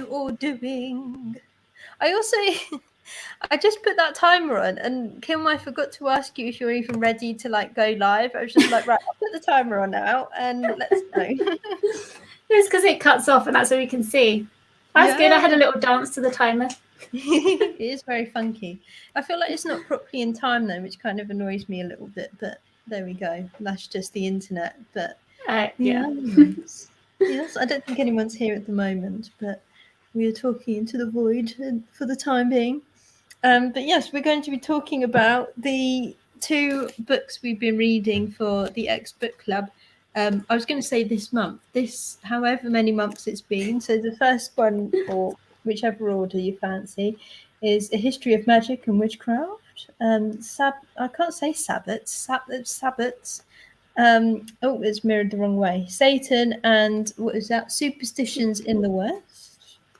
all doing? I also, I just put that timer on, and Kim, I forgot to ask you if you're even ready to like go live. I was just like, right, I'll put the timer on now, and let's go. It's because it cuts off, and that's what we can see. That's good. I had a little dance to the timer. It is very funky. I feel like it's not properly in time though, which kind of annoys me a little bit. But there we go. That's just the internet. But yes, yes. I don't think anyone's here at the moment, but we are talking into the void for the time being. But yes, we're going to be talking about the 2 books we've been reading for the X Book Club. I was going to say this month, this however many months it's been. So the first one, or whichever order you fancy, is A History of Magic and Witchcraft. I can't say Sabbats. Oh, it's mirrored the wrong way. Satan and what is that? Superstitions in the West.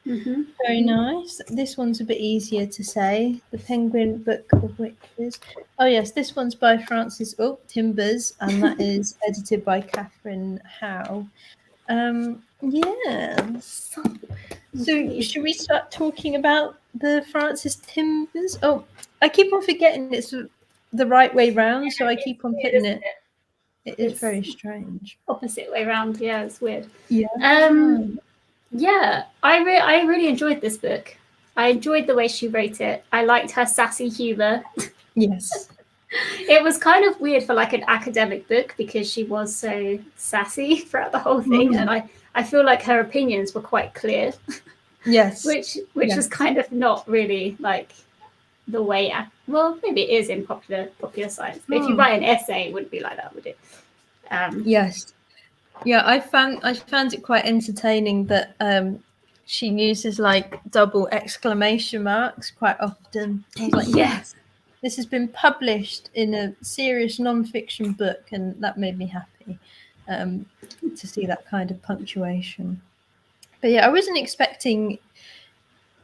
Mm-hmm. Very nice. This one's a bit easier to say. The Penguin Book of Witches. Oh yes, this one's by Francis Timbers, and that is edited by Catherine Howe. Yes. So should we start talking about the Francis Timbers? Oh, I keep on forgetting it's the right way round, so I keep on putting it. It is very strange. Opposite way round. Yeah, it's weird. Yeah. Yeah, I really enjoyed this book. I enjoyed the way she wrote it. I liked her sassy humour. Yes. It was kind of weird for like an academic book because she was so sassy throughout the whole thing, and I feel like her opinions were quite clear. Yes. which was kind of not really like the way. Well, maybe it is in popular science, but if you write an essay, it wouldn't be like that, would it? Yes. Yeah, I found it quite entertaining that she uses like double exclamation marks quite often. I was like, yes, this has been published in a serious non-fiction book, and that made me happy to see that kind of punctuation. But yeah, I wasn't expecting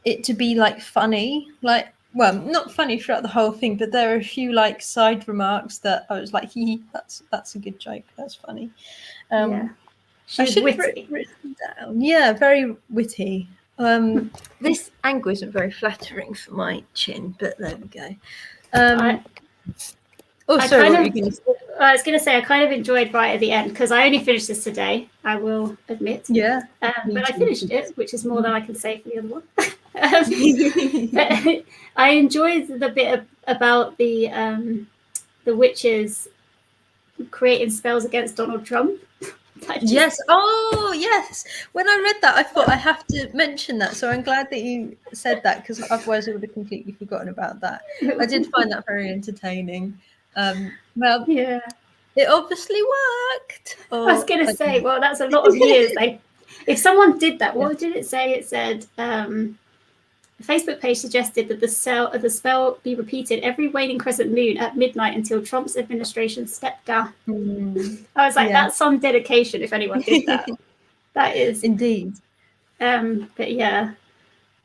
it to be like funny, like, well, not funny throughout the whole thing, but there are a few like side remarks that I was like, that's a good joke, that's funny. She should have written down. Yeah, very witty. This angle isn't very flattering for my chin, but there we go. I was going to say I kind of enjoyed right at the end because I only finished this today, I will admit. Yeah. But I finished it, which is more than I can say for the other one. But I enjoyed the bit about the witches creating spells against Donald Trump. Yes. Oh, yes. When I read that, I thought I have to mention that. So I'm glad that you said that, because otherwise I would have completely forgotten about that. I did find that very entertaining. Well, yeah, it obviously worked. I was going to say, well, that's a lot of years. If someone did that, what did it say? It said the Facebook page suggested that the spell be repeated every waning crescent moon at midnight until Trump's administration stepped down. I was like, that's some dedication if anyone did that. That is. Indeed. But yeah,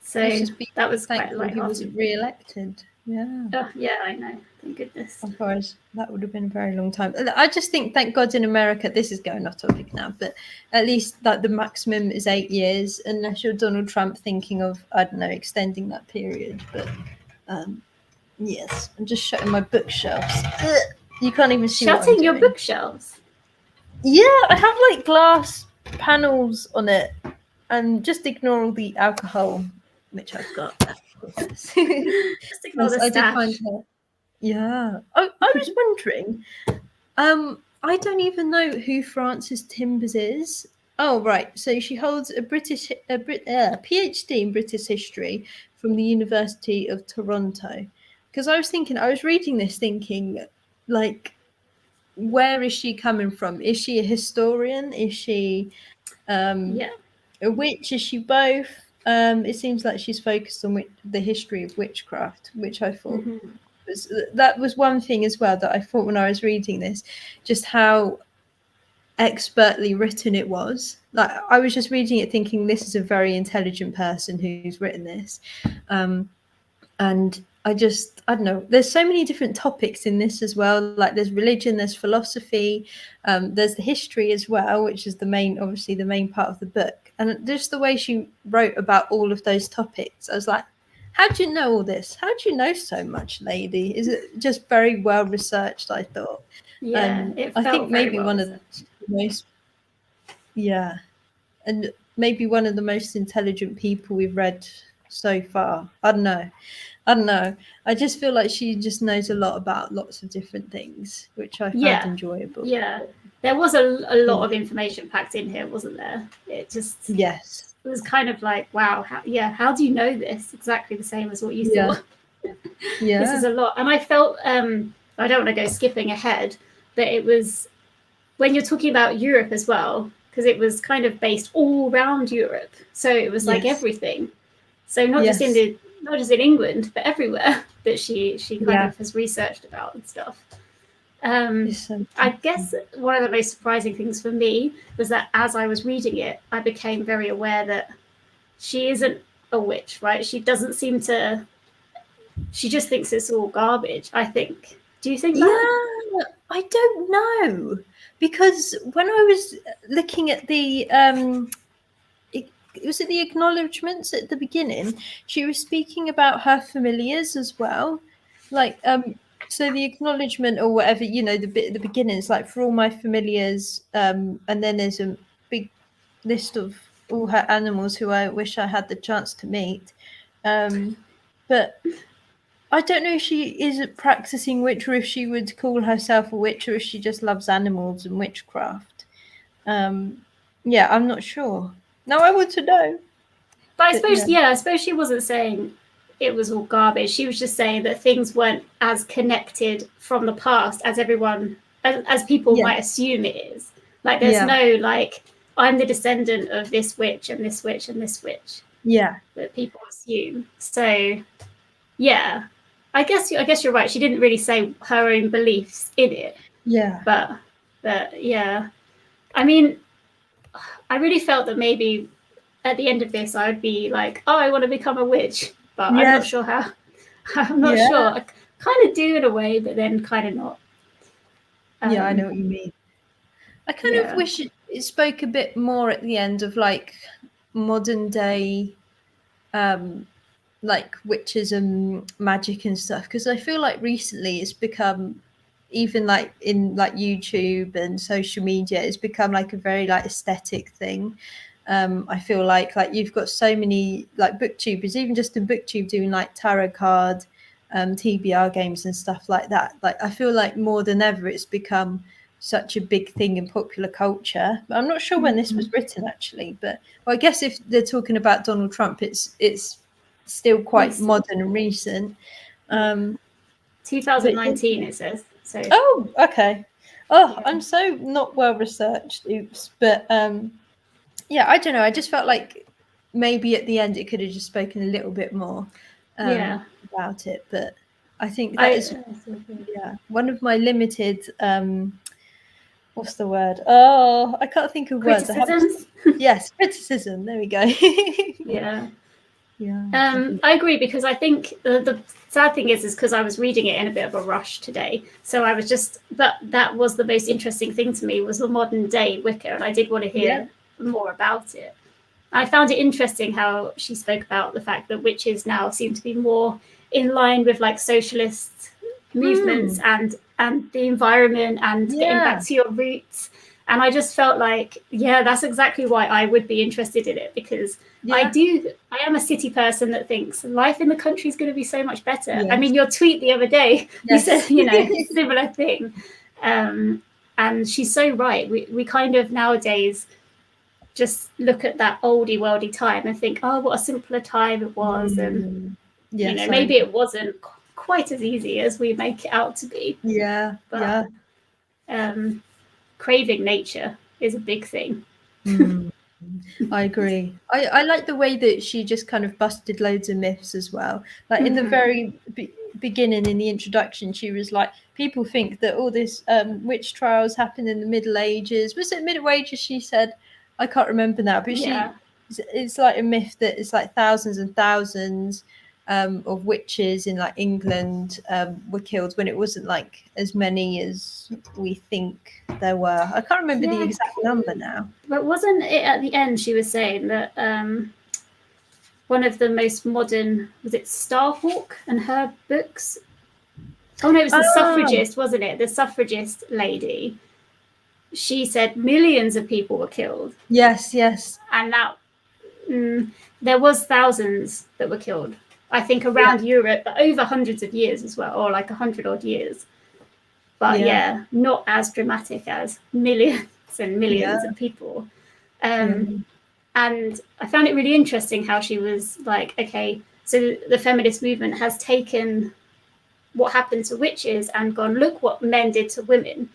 so that was quite like he wasn't re-elected. Yeah. Oh, yeah, I know. Thank goodness. Otherwise, that would have been a very long time. I just think, thank God, in America, this is going off topic now, but at least like the maximum is 8 years, unless you're Donald Trump thinking of, I don't know, extending that period. But yes, I'm just shutting my bookshelves. You can't even see. Shutting your bookshelves? Yeah, I have like glass panels on it, and just ignore all the alcohol, which I've got. Just ignore the stash. Yeah. I was wondering, I don't even know who Frances Timbers is. Oh, right. So she holds a PhD in British history from the University of Toronto. Because I was reading this thinking, like, where is she coming from? Is she a historian? Is she a witch? Is she both? It seems like she's focused on the history of witchcraft, which I thought that was one thing as well that I thought when I was reading this, just how expertly written it was. Like, I was just reading it thinking, this is a very intelligent person who's written this. And I don't know, there's so many different topics in this as well. Like, there's religion, there's philosophy, there's the history as well, which is obviously the main part of the book. and just the way she wrote about all of those topics, I was like, how do you know all this? How do you know so much, lady? Is it just very well researched? I thought. Yeah, it I felt think very maybe well one of researched. the most, yeah, and maybe one of the most intelligent people we've read so far. I don't know. I just feel like she just knows a lot about lots of different things, which I found Yeah, enjoyable. yeah. There was a lot Yeah. of information packed in here, wasn't there? It Yes. was kind of like, wow, how do you know this? Exactly the same as what you Yeah. thought. Yeah. This is a lot. And I felt, I don't want to go skipping ahead, but it was when you're talking about Europe as well, because it was kind of based all around Europe. So it was like Yes. everything. So not Yes. just in England, but everywhere that she kind of has researched about and stuff. I guess one of the most surprising things for me was that as I was reading it, I became very aware that she isn't a witch, right? She doesn't seem to. She just thinks it's all garbage, I think. Do you think that? Yeah, I don't know, because when I was looking at the was it the acknowledgements at the beginning, she was speaking about her familiars as well, like so the acknowledgement or whatever, you know, the bit at the beginning is like, for all my familiars, and then there's a big list of all her animals who I wish I had the chance to meet, but I don't know if she is practicing witch, or if she would call herself a witch, or if she just loves animals and witchcraft. Yeah, I'm not sure. No, I want to know. But I But suppose, I suppose she wasn't saying it was all garbage. She was just saying that things weren't as connected from the past as everyone, as people yeah, might assume it is. Like, there's yeah, no, like, I'm the descendant of this witch and this witch and this witch yeah, that people assume. So, yeah, I guess you're right. She didn't really say her own beliefs in it, yeah, but yeah, I mean, I really felt that maybe at the end of this, I would be like, oh, I want to become a witch, but I'm not yes, sure how. I'm not yeah, sure. I kind of do in a way, but then kind of not. yeah. I know what you mean. I kind of Yeah. wish it spoke a bit more at the end of like modern day, like witches and magic and stuff, because I feel like recently it's become, even like in like YouTube and social media, it's become like a very like aesthetic thing. I feel like you've got so many like booktubers, even just in booktube, doing like tarot card, TBR games and stuff like that. Like I feel like more than ever it's become such a big thing in popular culture. But I'm not sure when this was written actually, but well, I guess if they're talking about Donald Trump, it's still quite Recent. modern and recent. But 2019, it says. So. oh, okay. Oh, Yeah. I'm so not well researched. Oops. But yeah, I don't know. I just felt like maybe at the end it could have just spoken a little bit more Yeah. about it. But I think that is, yeah, one of my limited what's the word? Oh, I can't think of words. I have, criticisms. yes, criticism. There we go. Yeah. Yeah. I agree, because I think the sad thing is because I was reading it in a bit of a rush today. So I was just, that was the most interesting thing to me, was the modern day Wicca, and I did want to hear more about it. I found it interesting how she spoke about the fact that witches now seem to be more in line with like socialist movements and the environment and getting back to your roots. And I just felt like, yeah, that's exactly why I would be interested in it, because I am a city person that thinks life in the country is going to be so much better. Yes. I mean, your tweet the other day, you said, similar thing. And she's so right. We kind of nowadays just look at that oldie worldy time and think, oh, what a simpler time it was. And, maybe it wasn't quite as easy as we make it out to be. Yeah. But, craving nature is a big thing. I agree. I like the way that she just kind of busted loads of myths as well. Like in the very beginning, in the introduction, she was like, people think that all this witch trials happened in the Middle Ages. Was it Middle Ages? She said, I can't remember now, but it's like a myth that it's like thousands and thousands. of witches in like England were killed, when it wasn't like as many as we think there were. I can't remember the exact number now. But wasn't it at the end she was saying that one of the most modern, was it Starhawk and her books? Oh no, it was the suffragist, wasn't it? The suffragist lady. She said millions of people were killed. Yes. And that there was thousands that were killed. I think around Europe, but over hundreds of years as well, or like 100 odd years. But not as dramatic as millions and millions of people. And I found it really interesting how she was like, okay, so the feminist movement has taken what happened to witches and gone, look what men did to women.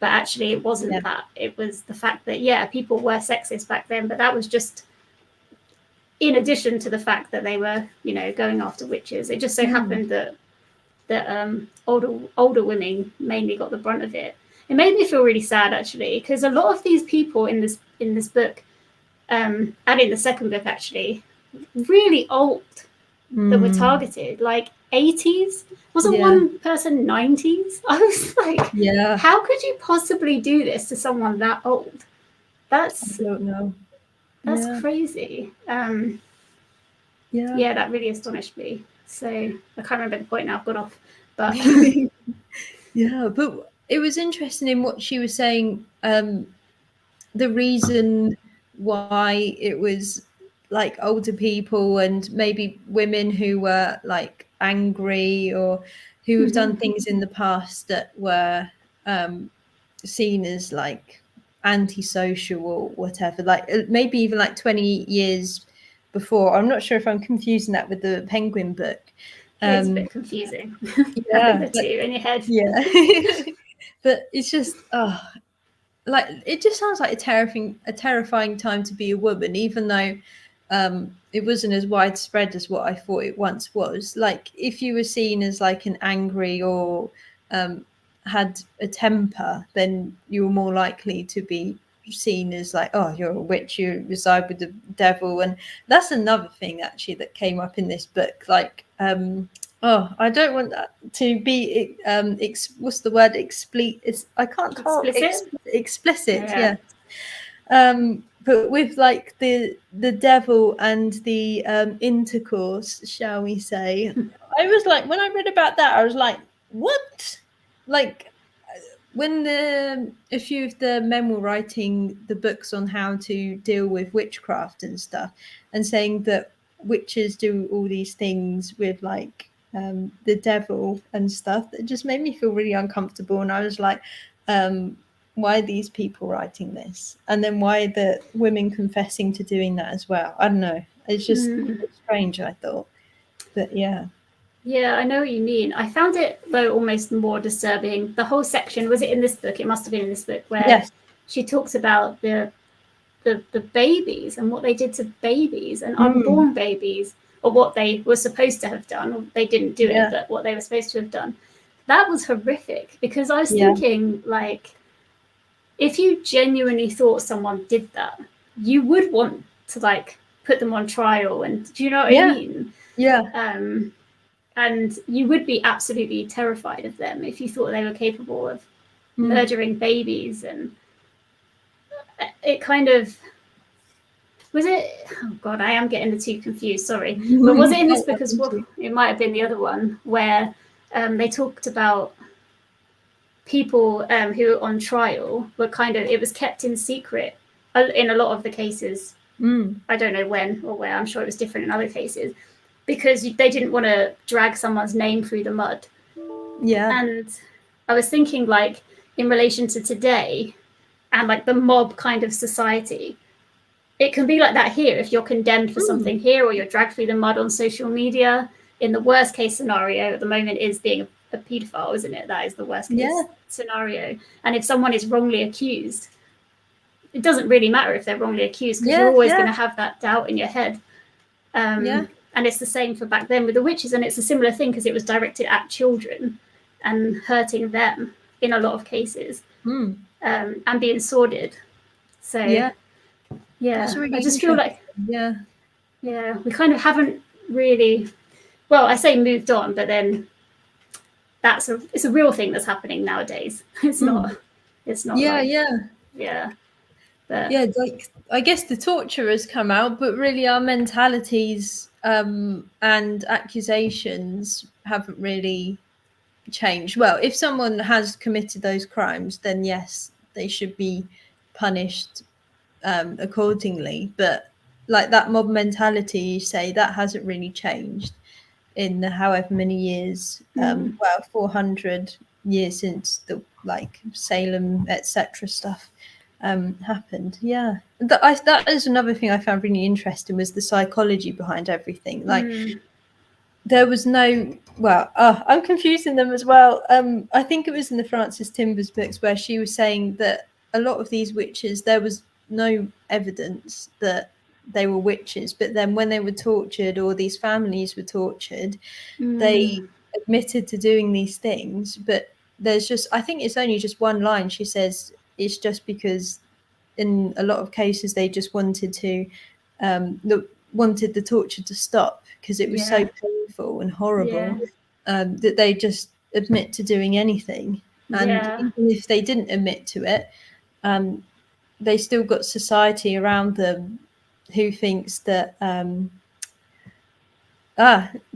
But actually it wasn't that. It was the fact that, people were sexist back then, but that was just in addition to the fact that they were, going after witches. It just so happened that older women mainly got the brunt of it. It made me feel really sad, actually, because a lot of these people in this book, and in the second book, actually, really old that were targeted, like 80s. Wasn't one person 90s? I was like, how could you possibly do this to someone that old? I don't know. That's crazy. That really astonished me. So I can't remember the point now. I've gone off. But but it was interesting in what she was saying. The reason why it was like older people and maybe women who were like angry or who have done things in the past that were seen as like antisocial or whatever, like maybe even like 20 years before. I'm not sure if I'm confusing that with the Penguin book. It's a bit confusing. Having the two in your head. But it's just like it just sounds like a terrifying time to be a woman, even though it wasn't as widespread as what I thought it once was. Like if you were seen as like an angry or had a temper, then you were more likely to be seen as like, oh, you're a witch, you reside with the devil. And that's another thing actually that came up in this book. Like I don't want that to be what's the word? I can't talk. Explicit. But with like the devil and the intercourse, shall we say, I was like, when I read about that, I was like, what? Like when a few of the men were writing the books on how to deal with witchcraft and stuff, and saying that witches do all these things with like the devil and stuff, that just made me feel really uncomfortable. And I was like, why are these people writing this? And then why are the women confessing to doing that as well? I don't know. It's just strange, I thought. But yeah. Yeah, I know what you mean. I found it, though, almost more disturbing. The whole section, was it in this book? It must have been in this book, where she talks about the babies and what they did to babies and unborn babies, or what they were supposed to have done. Or they didn't do it, but what they were supposed to have done. That was horrific, because I was thinking, like, if you genuinely thought someone did that, you would want to, like, put them on trial. And do you know what I mean? Yeah. And you would be absolutely terrified of them if you thought they were capable of murdering babies. And it kind of was it. Oh God, I am getting the two confused. Sorry, but was it in this book as well? It might have been the other one where they talked about people who were on trial were it was kept in secret in a lot of the cases. I don't know when or where. I'm sure it was different in other cases, because they didn't want to drag someone's name through the mud. And I was thinking, like, in relation to today and like the mob kind of society, it can be like that here if you're condemned for something here, or you're dragged through the mud on social media. In the worst case scenario at the moment is being a paedophile, isn't it? That is the worst case scenario. And if someone is wrongly accused, it doesn't really matter if they're wrongly accused, because you're always going to have that doubt in your head. And it's the same for back then with the witches. And it's a similar thing, because it was directed at children and hurting them in a lot of cases, and being sordid. So, really, I just feel like, we kind of haven't really, well, I say moved on, but then it's a real thing that's happening nowadays. It's not Yeah, like, yeah. But Yeah, like I guess the torture has come out, but really our mentalities and accusations haven't really changed. Well, if someone has committed those crimes, then yes, they should be punished accordingly. But like that mob mentality, you say, that hasn't really changed in the however many years. Well, 400 years since the like Salem, etc. stuff happened. Yeah, that is another thing I found really interesting, was the psychology behind everything. Like there was no, well, I'm confusing them as well. I think it was in the Frances Timbers books where she was saying that a lot of these witches, there was no evidence that they were witches, but then when they were tortured, or these families were tortured, they admitted to doing these things. But there's just, I think it's only just one line. She says it's just because in a lot of cases they just wanted to wanted the torture to stop because it was so painful and horrible, that they just admit to doing anything. And even if they didn't admit to it, they still got society around them who thinks that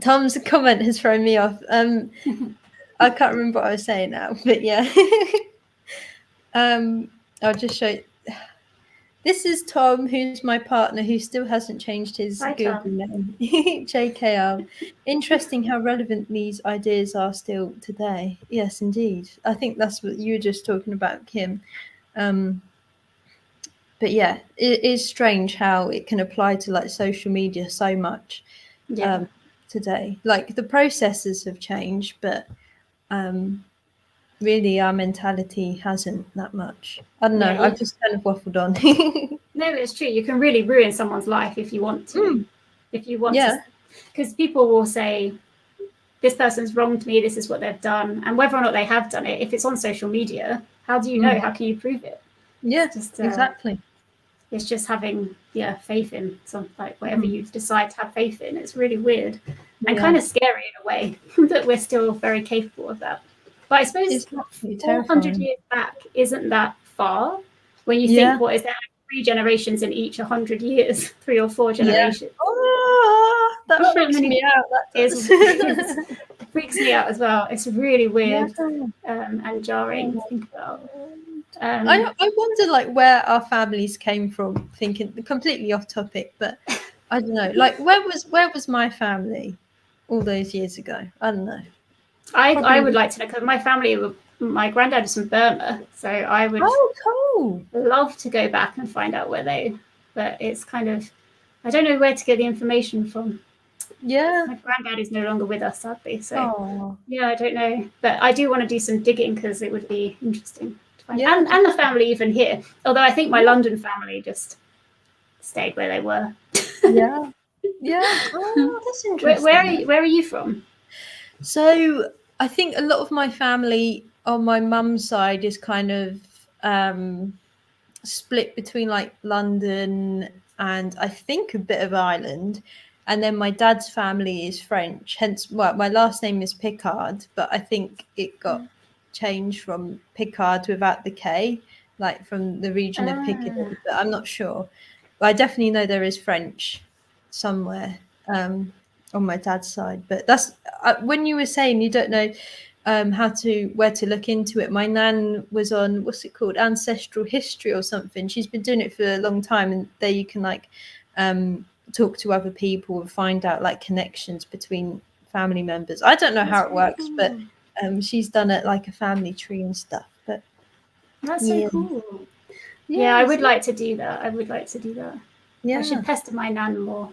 Tom's comment has thrown me off. I can't remember what I was saying now, but yeah. I'll just show you. This is Tom, who's my partner, who still hasn't changed his Hi, Google Tom. name. JKR. Interesting how relevant these ideas are still today. Yes, indeed. I think that's what you were just talking about, Kim. But yeah, it is strange how it can apply to like social media so much today. Like the processes have changed, but really our mentality hasn't that much. I don't know. I've just kind of waffled on. No, it's true. You can really ruin someone's life if you want to. If you want to, because people will say, this person's wronged me, this is what they've done. And whether or not they have done it, if it's on social media, how do you know? How can you prove it? Yeah, exactly. It's just having faith in something, like whatever you decide to have faith in. It's really weird and kind of scary in a way that we're still very capable of that. But I suppose 400 years back isn't that far when you think, what is there, like 3 generations in each 100 years, 3 or 4 generations. Oh, that freaks me out. It freaks me out as well. It's really weird and jarring to think about. I wonder like where our families came from, thinking completely off topic, but I don't know. Like where was my family all those years ago? I don't know. I would like to know, because my family, my granddad is from Burma, so I would love to go back and find out where they, but it's kind of, I don't know where to get the information from. My granddad is no longer with us, sadly, so I don't know, but I do want to do some digging because it would be interesting to find out. And the family even here, although I think my London family just stayed where they were. That's interesting. Where are you from? So I think a lot of my family on my mum's side is kind of split between like London and I think a bit of Ireland. And then my dad's family is French, hence my last name is Picard, but I think it got changed from Picard without the K, like from the region of Picardy, but I'm not sure. But I definitely know there is French somewhere on my dad's side. But that's when you were saying you don't know where to look into it. My nan was on, what's it called, Ancestral History or something. She's been doing it for a long time, and there you can like talk to other people and find out like connections between family members. I don't know how it works, but she's done it like a family tree and stuff. But that's so cool. Yeah, I would like to do that. I should pester my nan more.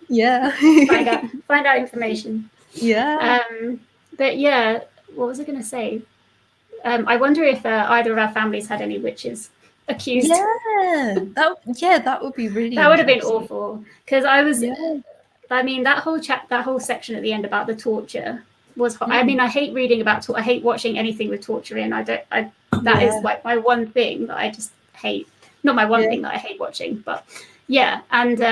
Find out information. But yeah, what was I going to say? I wonder if either of our families had any witches accused. That would be really. That would have been awful, because I was. I mean, that whole section at the end about the torture was. I mean, I hate reading about. I hate watching anything with torture in. That is like my one thing that I just hate. Not my one thing that I hate watching, but Yeah, and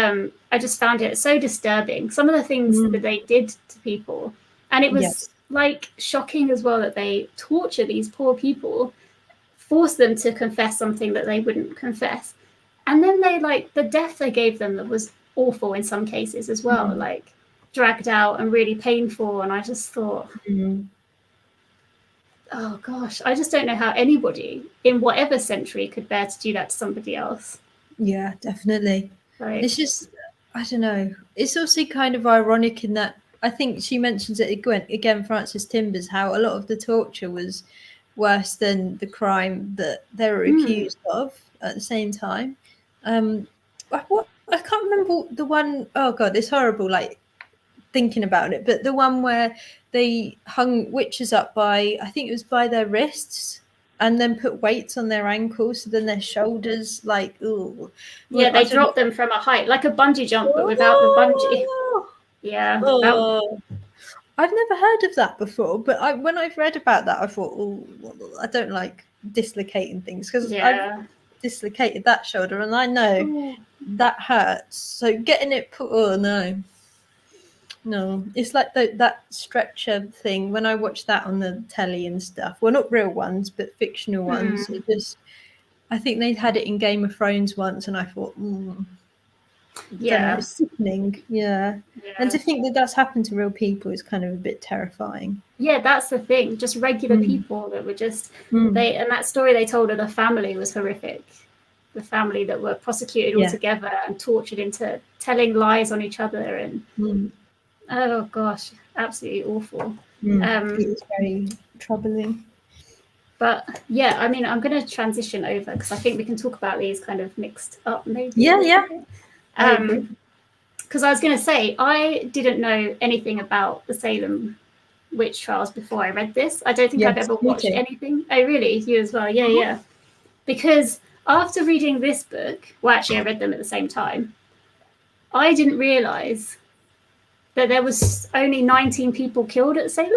I just found it so disturbing. Some of the things that they did to people, and it was Yes. like shocking as well that they torture these poor people, force them to confess something that they wouldn't confess, and then they like the death they gave them that was awful in some cases as well, like dragged out and really painful. And I just thought, oh gosh, I just don't know how anybody in whatever century could bear to do that to somebody else. Yeah, definitely. Like, It's just, I don't know. It's also kind of ironic in that I think she mentions it again, Frances Timbers, how a lot of the torture was worse than the crime that they were accused of at the same time. I can't remember the one, oh God, it's horrible, like thinking about it, but the one where they hung witches up by, I think it was by their wrists, and then put weights on their ankles, so then their shoulders, like, ooh. yeah, Well, I they don't know. dropped them from a height, like a bungee jump, but without the bungee. Oh, Yeah, that, oh. I've never heard of that before, but when I've read about that, I thought, oh, I don't like dislocating things because I've yeah. dislocated that shoulder, and I know Ooh. that hurts. So getting it put, oh no, no, it's like that stretcher thing. When I watch that on the telly and stuff, well, not real ones, but fictional ones. It just, I think they had it in Game of Thrones once, and I thought, don't know, Yeah, it's sickening. Yeah. And yeah. to think that that's happened to real people is kind of a bit terrifying. Yeah, that's the thing. Just regular Mm. people that were just Mm. they, and that story they told of the family was horrific. The family that were prosecuted all Yeah. together and tortured into telling lies on each other, and Mm. oh gosh, absolutely awful. It was very troubling. But yeah, I mean, I'm going to transition over because I think we can talk about these kind of mixed up maybe a Yeah, little yeah, bit. I agree. Because I was going to say, I didn't know anything about the Salem witch trials before I read this. I don't think I've Yes, ever me watched too. anything. Oh, really? You as well? Yeah, yeah. Because after reading this book, well, actually, I read them at the same time, I didn't realize that there was only 19 people killed at Salem,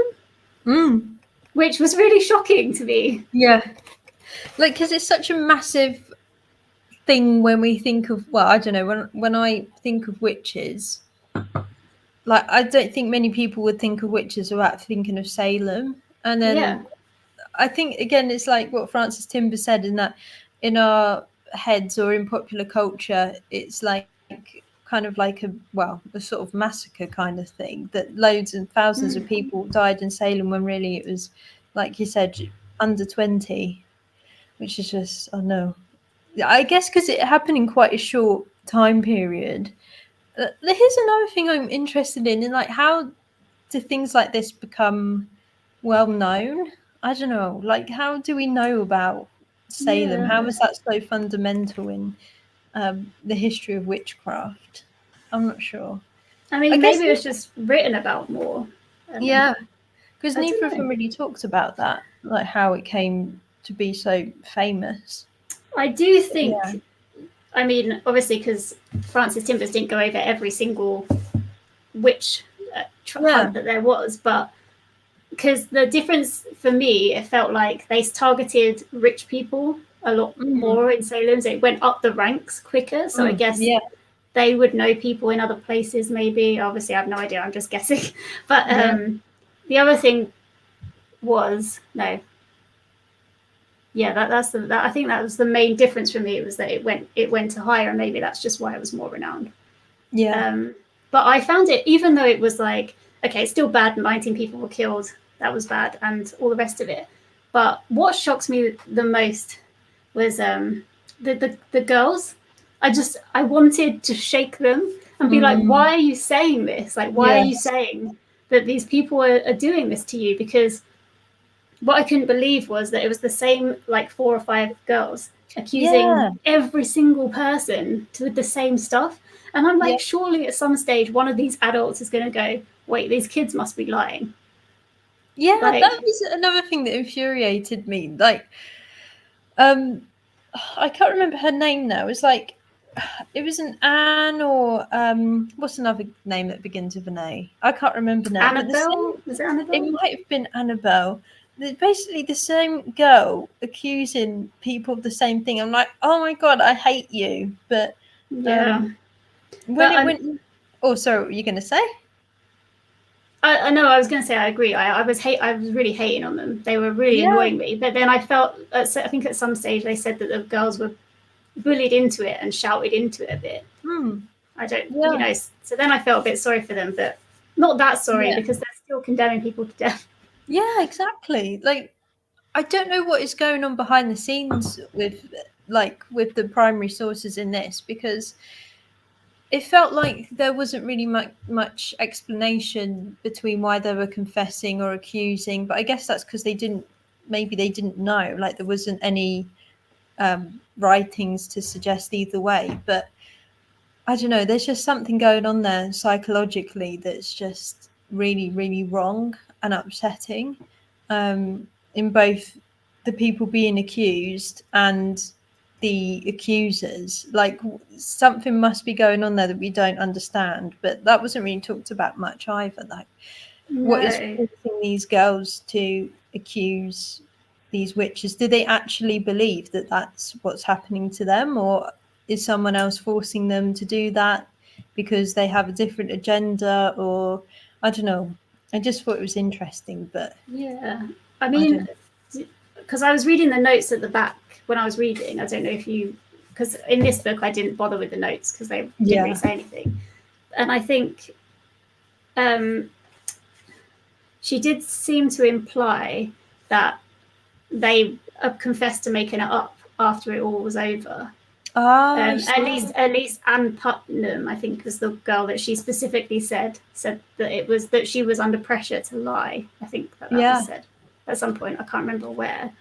Mm. which was really shocking to me. Yeah, like because it's such a massive thing when we think of, well, I don't know, when I think of witches, like I don't think many people would think of witches without thinking of Salem. And Yeah. then I think again it's like what Francis Timber said, in that in our heads or in popular culture, it's like kind of like a sort of massacre kind of thing, that loads and thousands of people died in Salem when really it was, like you said, under 20, which is just, oh no. I guess because it happened in quite a short time period. Here's another thing I'm interested in like how do things like this become well known? I don't know. Like, how do we know about Salem? Yeah. How was that so fundamental in the history of witchcraft? I'm not sure. I I mean, guess, maybe it was just written about more. yeah, because I neither don't of them know. really talked about that, like how it came to be so famous. I do Yeah, think, I mean, obviously, because Francis Timbers didn't go over every single witch yeah, hunt that there was, but because the difference for me, it felt like they targeted rich people a lot more in Salem. So it went up the ranks quicker. So I guess yeah, they would know people in other places, maybe. Obviously, I have no idea. I'm just guessing. But yeah, the other thing was no. Yeah, I think that was the main difference for me. It was that it went to higher, and maybe that's just why it was more renowned. yeah, But I found it, even though it was like, okay, it's still bad, 19 people were killed, that was bad, and all the rest of it. But what shocks me the most was the girls. I wanted to shake them and be like, why are you saying this? Like, why are you yes, saying that these people are doing this to you? Because what I couldn't believe was that it was the same like 4 or 5 girls yeah, accusing every single person with the same stuff. And I'm yeah. like, surely at some stage one of these adults is going to go, wait, these kids must be lying. Yeah, that Like, was another thing that infuriated me. Like, um, I can't remember her name now. It's like it was an Anne or what's another name that begins with an A? I can't remember now. But the same, Annabelle, was it it Annabelle? might have been Annabelle. Basically, the same girl accusing people of the same thing. I'm like, oh my god, I hate you. But Yeah. When it went. Oh, sorry, what were you going to say? I know. I was going to say I agree. I was really hating on them. They were really annoying me. But then I felt. I think at some stage they said that the girls were bullied into it and shouted into it a bit. I don't. You know. So then I felt a bit sorry for them, but not that sorry because they're still condemning people to death. Yeah, exactly. Like, I don't know what is going on behind the scenes with the primary sources in this, because it felt like there wasn't really much explanation between why they were confessing or accusing. But I guess that's because they didn't know. Like, there wasn't any writings to suggest either way. But I don't know. There's just something going on there psychologically that's just really, really wrong and upsetting, in both the people being accused and the accusers. Like, something must be going on there that we don't understand. But that wasn't really talked about much either. Like, what is forcing these girls to accuse these witches? Do they actually believe that that's what's happening to them, or is someone else forcing them to do that because they have a different agenda? Or I don't know. I just thought it was interesting. But I mean, because I was reading the notes at the back when I was reading. I don't know if you, because in this book I didn't bother with the notes because they didn't really say anything. And I think she did seem to imply that they confessed to making it up after it all was over. At least Anne Putnam, I think, was the girl that she specifically said that it was that she was under pressure to lie. I think that was said at some point. I can't remember where.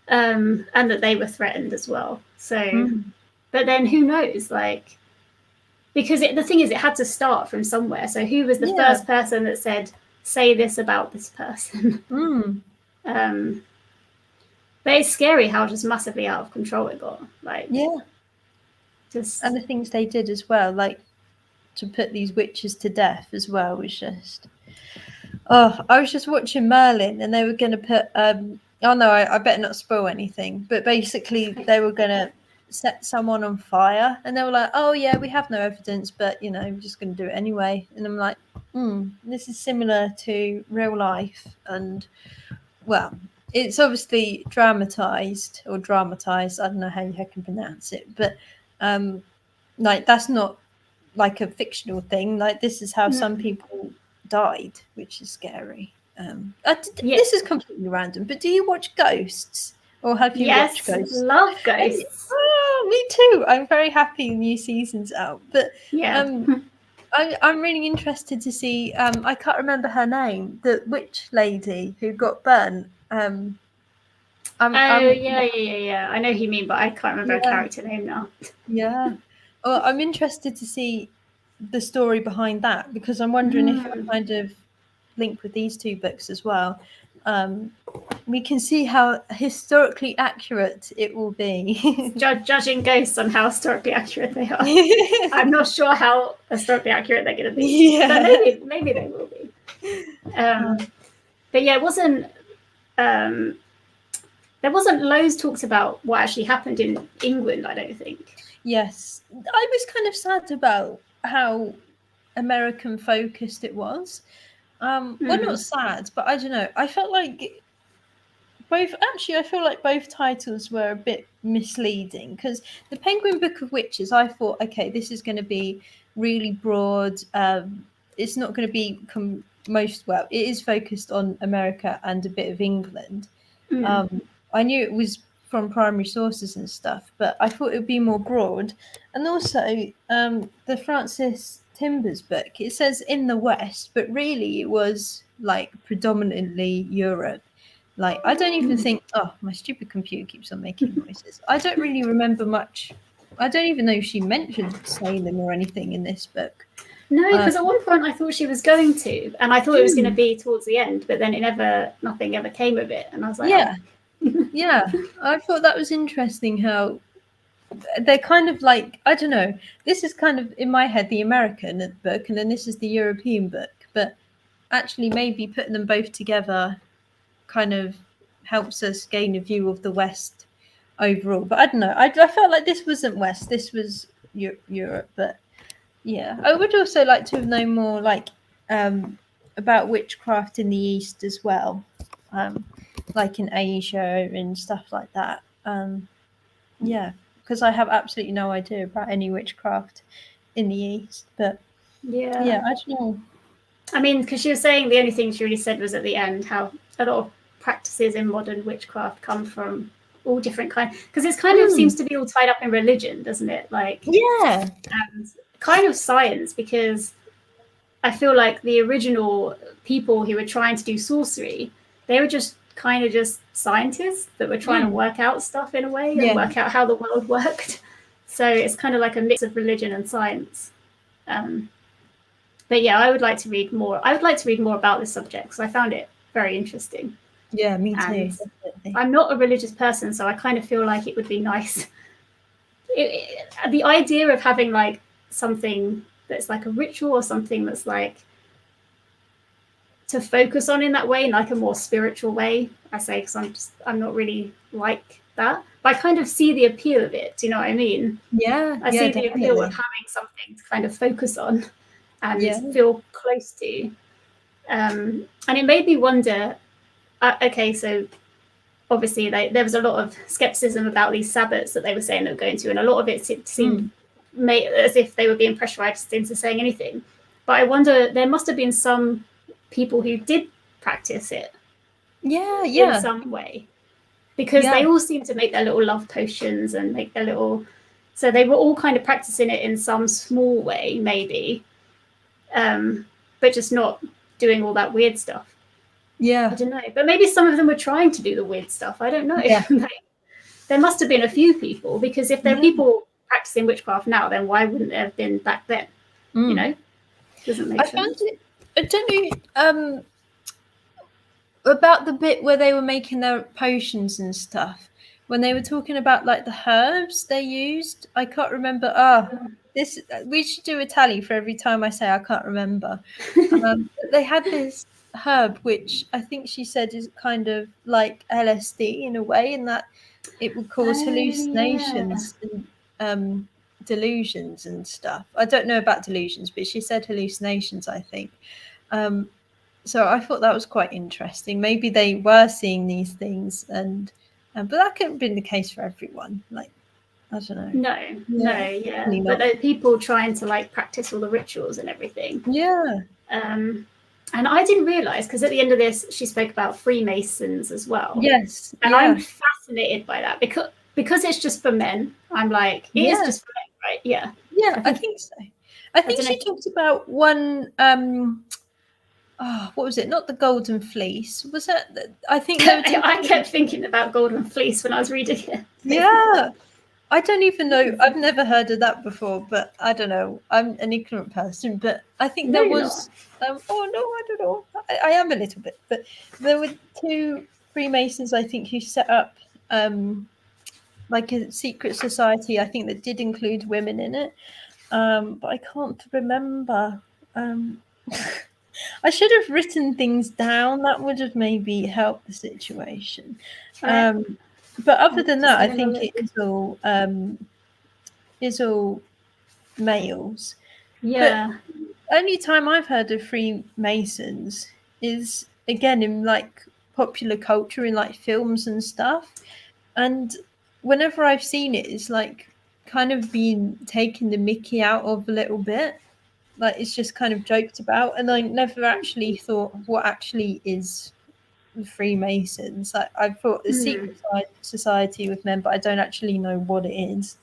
And that they were threatened as well. So, but then who knows? Like, because the thing is, it had to start from somewhere. So who was the first person that said, "Say this about this person"? But it's scary how just massively out of control it got. Like, and the things they did as well, like to put these witches to death as well, was just. Oh, I was just watching Merlin, and they were going to put. Oh no, I better not spoil anything. But basically, they were going to set someone on fire, and they were like, "Oh yeah, we have no evidence, but we're just going to do it anyway." And I'm like, this is similar to real life, and well, it's obviously dramatized. I don't know how you can pronounce it, but like, that's not like a fictional thing. Like, this is how some people died, which is scary. This is completely random, but do you watch Ghosts, or have you watched Ghosts? Love Ghosts. Oh, me too. I'm very happy the new season's out, but I'm really interested to see. I can't remember her name. The witch lady who got burnt. I know who you mean, but I can't remember her character name now. Yeah. Well, I'm interested to see the story behind that, because I'm wondering if it kind of link with these two books as well. We can see how historically accurate it will be. Judging Ghosts on how historically accurate they are. I'm not sure how historically accurate they're going to be, but maybe they will be. But yeah, it wasn't. There wasn't loads talked about what actually happened in England, I don't think. Yes, I was kind of sad about how American focused it was. Well, not sad, but I don't know. I felt like both titles were a bit misleading, because the Penguin Book of Witches, I thought, okay, this is going to be really broad. It's not going to be it is focused on America and a bit of England. I knew it was from primary sources and stuff, but I thought it would be more broad. And also, the Francis Timbers book, it says in the West, but really it was like predominantly Europe. Like, I don't even think. Oh, my stupid computer keeps on making noises. I don't really remember much. I don't even know if she mentioned Salem or anything in this book. No, because at one point I thought she was going to, and I thought it was going to be towards the end, but then nothing ever came of it, and I was like, yeah. I thought that was interesting how they're kind of like, I don't know. This is kind of in my head the American book, and then this is the European book, but actually maybe putting them both together kind of helps us gain a view of the West overall. But I don't know. I felt like this wasn't West. This was Europe. But yeah, I would also like to know more like about witchcraft in the East as well, like in Asia and stuff like that. Yeah, because I have absolutely no idea about any witchcraft in the East. But yeah, I don't know. I mean, because she was saying the only thing she really said was at the end how a lot of practices in modern witchcraft come from all different kinds, because it kind of seems to be all tied up in religion, doesn't it? Like, yeah, and kind of science, because I feel like the original people who were trying to do sorcery, they were just kind of just scientists that were trying to work out stuff in a way and work out how the world worked. So it's kind of like a mix of religion and science. But yeah, I would like to read more. I would like to read more about this subject because I found it very interesting. Yeah, me too. And Definitely. I'm not a religious person, so I kind of feel like it would be nice. The idea of having like something that's like a ritual or something that's like to focus on in that way, in like a more spiritual way. I say because I'm not really like that, but I kind of see the appeal of it. Do you know what I mean? Yeah, I see the appeal of having something to kind of focus on and feel close to. And it made me wonder, okay, so obviously there was a lot of skepticism about these sabbats that they were saying they were going to, and a lot of it seemed as if they were being pressurized into saying anything. But I wonder, there must have been some people who did practice it in some way, because they all seem to make their little love potions and make their little, so they were all kind of practicing it in some small way maybe, but just not doing all that weird stuff. I don't know, but maybe some of them were trying to do the weird stuff. I don't know. There must have been a few people, because if there are people practicing witchcraft now, then why wouldn't there have been back then? You know, doesn't make sense. I don't know about the bit where they were making their potions and stuff. When they were talking about like the herbs they used, I can't remember. This we should do a tally for every time I say I can't remember. They had this herb which I think she said is kind of like LSD in a way, in that it would cause hallucinations and delusions and stuff. I don't know about delusions, but she said hallucinations, I think. So I thought that was quite interesting. Maybe they were seeing these things, and but that couldn't have been the case for everyone. Like, I don't know. No, but there are people trying to like practice all the rituals and everything. And I didn't realize, because at the end of this she spoke about Freemasons as well. And I'm fascinated by that, because it's just for men. I'm like, it is just for men, right? I think so. I think she talked about one what was it? Not the Golden Fleece. Was it? I think I kept thinking about Golden Fleece when I was reading it. Yeah. I don't even know. I've never heard of that before, but I don't know. I'm an ignorant person, but I think there was. I don't know. I am a little bit, but there were two Freemasons, I think, who set up like a secret society. I think that did include women in it, but I can't remember. I should have written things down. That would have maybe helped the situation. But other than that, I think it is all males. Yeah. But only time I've heard of Freemasons is again in like popular culture, in like films and stuff. And whenever I've seen it, it's like kind of been taking the mickey out of a little bit. Like it's just kind of joked about, and I never actually thought what actually is the Freemasons. I thought the secret society with men, but I don't actually know what it is.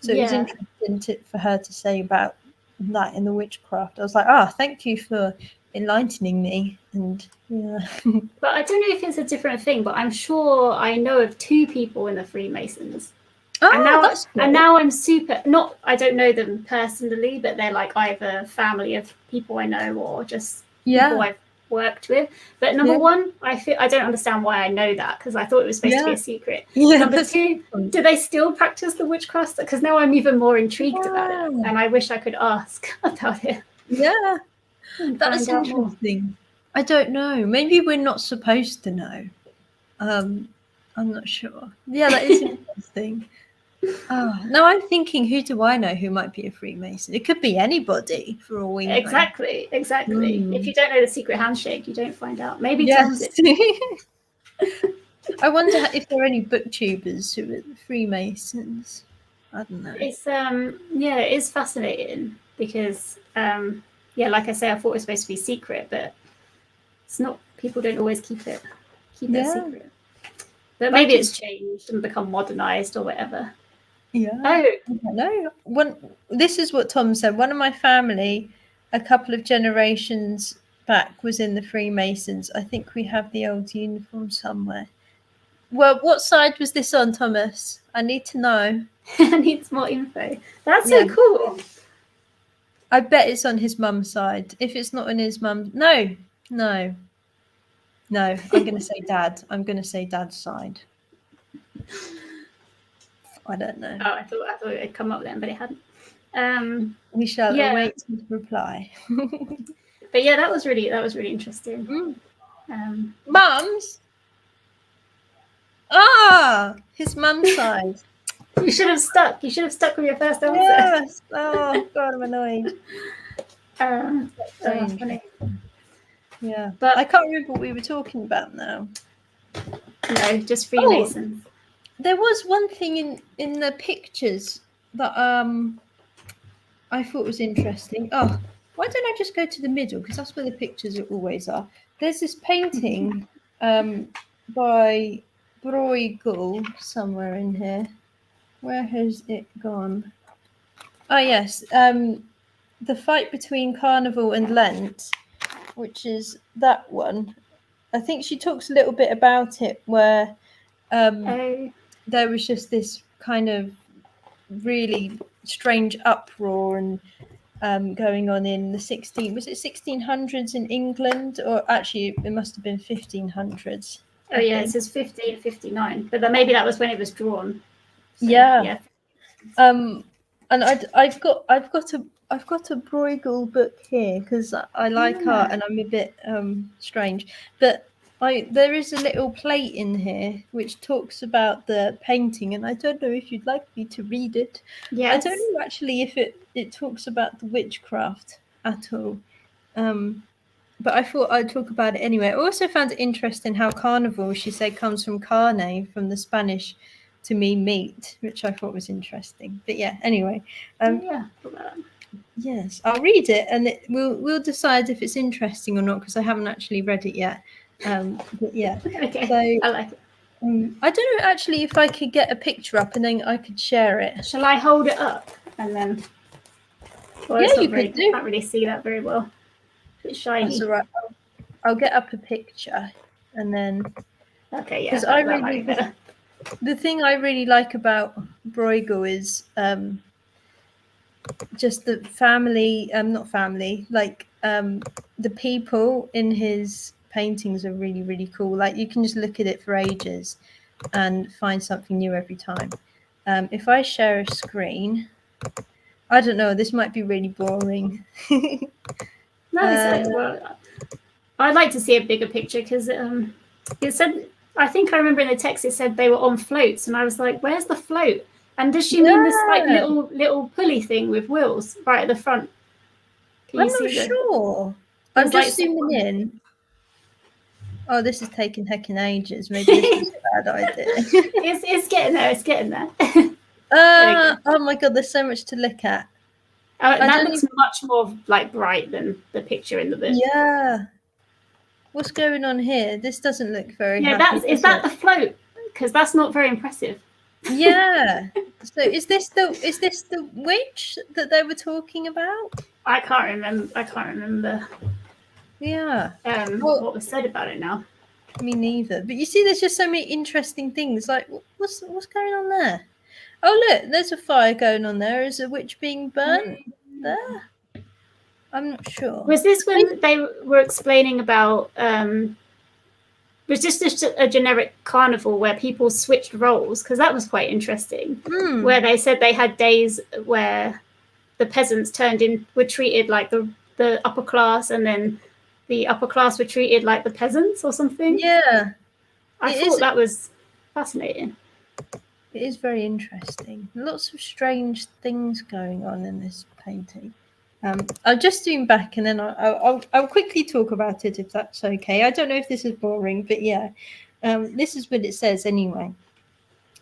So it was interesting for her to say about that in the witchcraft. I was like, thank you for enlightening me. And but I don't know if it's a different thing, but I'm sure I know of two people in the Freemasons. That's cool. And now I'm I don't know them personally, but they're like either family of people I know or just people I've worked with. But number one, I don't understand why I know that, because I thought it was supposed to be a secret. Number two, do they still practice the witchcraft? Because now I'm even more intrigued about it, and I wish I could ask about it. Yeah, that's interesting. I don't know. Maybe we're not supposed to know. I'm not sure. Yeah, that is interesting. Oh, no, I'm thinking, who do I know who might be a Freemason? It could be anybody for all we know. Exactly. If you don't know the secret handshake, you don't find out. Maybe Tom's Yes. it. I wonder if there are any booktubers who are Freemasons. I don't know. It's it is fascinating because like I say, I thought it was supposed to be secret, but it's not. People don't always keep it a secret. But maybe it's changed and become modernized or whatever. Yeah. Oh, I don't know. This is what Tom said. One of my family, a couple of generations back, was in the Freemasons. I think we have the old uniform somewhere. Well, what side was this on, Thomas? I need to know. I need more info. That's so cool. I bet it's on his mum's side. If it's not on his mum, no. I'm going to say dad. I'm going to say dad's side. I don't know. Oh, I thought it had come up then, but it hadn't. We shall await his reply. But yeah, that was really interesting. Mum's. His mum's side. You should have stuck. You should have stuck with your first answer. Yes. Oh God, I'm annoyed. Funny. Yeah, but I can't remember what we were talking about now. No, just Freemasons. There was one thing in the pictures that I thought was interesting. Oh, why don't I just go to the middle, because that's where the pictures always are. There's this painting by Bruegel somewhere in here. Where has it gone? Oh yes, the fight between Carnival and Lent, which is that one. I think she talks a little bit about it, where there was just this kind of really strange uproar and going on in the 1600s in England, or actually it must have been 1500s. Oh yeah, it says 1559, but then maybe that was when it was drawn. So, yeah. And I've got a Bruegel book here because I like art and I'm a bit strange, but there is a little plate in here which talks about the painting, and I don't know if you'd like me to read it. Yes. I don't know actually if it talks about the witchcraft at all, but I thought I'd talk about it anyway. I also found it interesting how carnival, she said, comes from carne, from the Spanish, to mean meat, which I thought was interesting. But yeah, anyway. Yes, I'll read it, and we'll decide if it's interesting or not, because I haven't actually read it yet. But yeah. Okay. So I like it. I don't know actually if I could get a picture up and then I could share it. Shall I hold it up and then? Well, yeah, you could do. I can't really see that very well. It's shiny. That's all right. I'll get up a picture and then. Okay. Yeah. Because the thing I really like about Bruegel is just the family. Not family. Like the people in his paintings are really, really cool. Like you can just look at it for ages and find something new every time. If I share a screen, I don't know, this might be really boring. Well, I'd like to see a bigger picture, because it said, I think I remember in the text it said they were on floats, and I was like, where's the float? And does she mean this like little pulley thing with wheels right at the front? I'm not sure. I'm just zooming in. Oh, this is taking heckin' ages. Maybe this is a bad idea. It's getting there. It's getting there. Oh my god, there's so much to look at. That looks much more like bright than the picture in the book. Yeah. What's going on here? This doesn't look very. Yeah, is that the float? Because that's not very impressive. Yeah. So is this the witch that they were talking about? I can't remember. Yeah. What was said about it now? Me neither. But you see, there's just so many interesting things. Like, what's going on there? Oh, look, there's a fire going on there. Is a witch being burnt there? I'm not sure. Was this when they were explaining about? Was this just a generic carnival where people switched roles? Because that was quite interesting. Where they said they had days where the peasants were treated like the upper class, and then the upper class were treated like the peasants or something. Yeah. I thought that was fascinating. It is very interesting. Lots of strange things going on in this painting. I'll just zoom back and then I'll quickly talk about it if that's okay. I don't know if this is boring, but yeah, this is what it says anyway.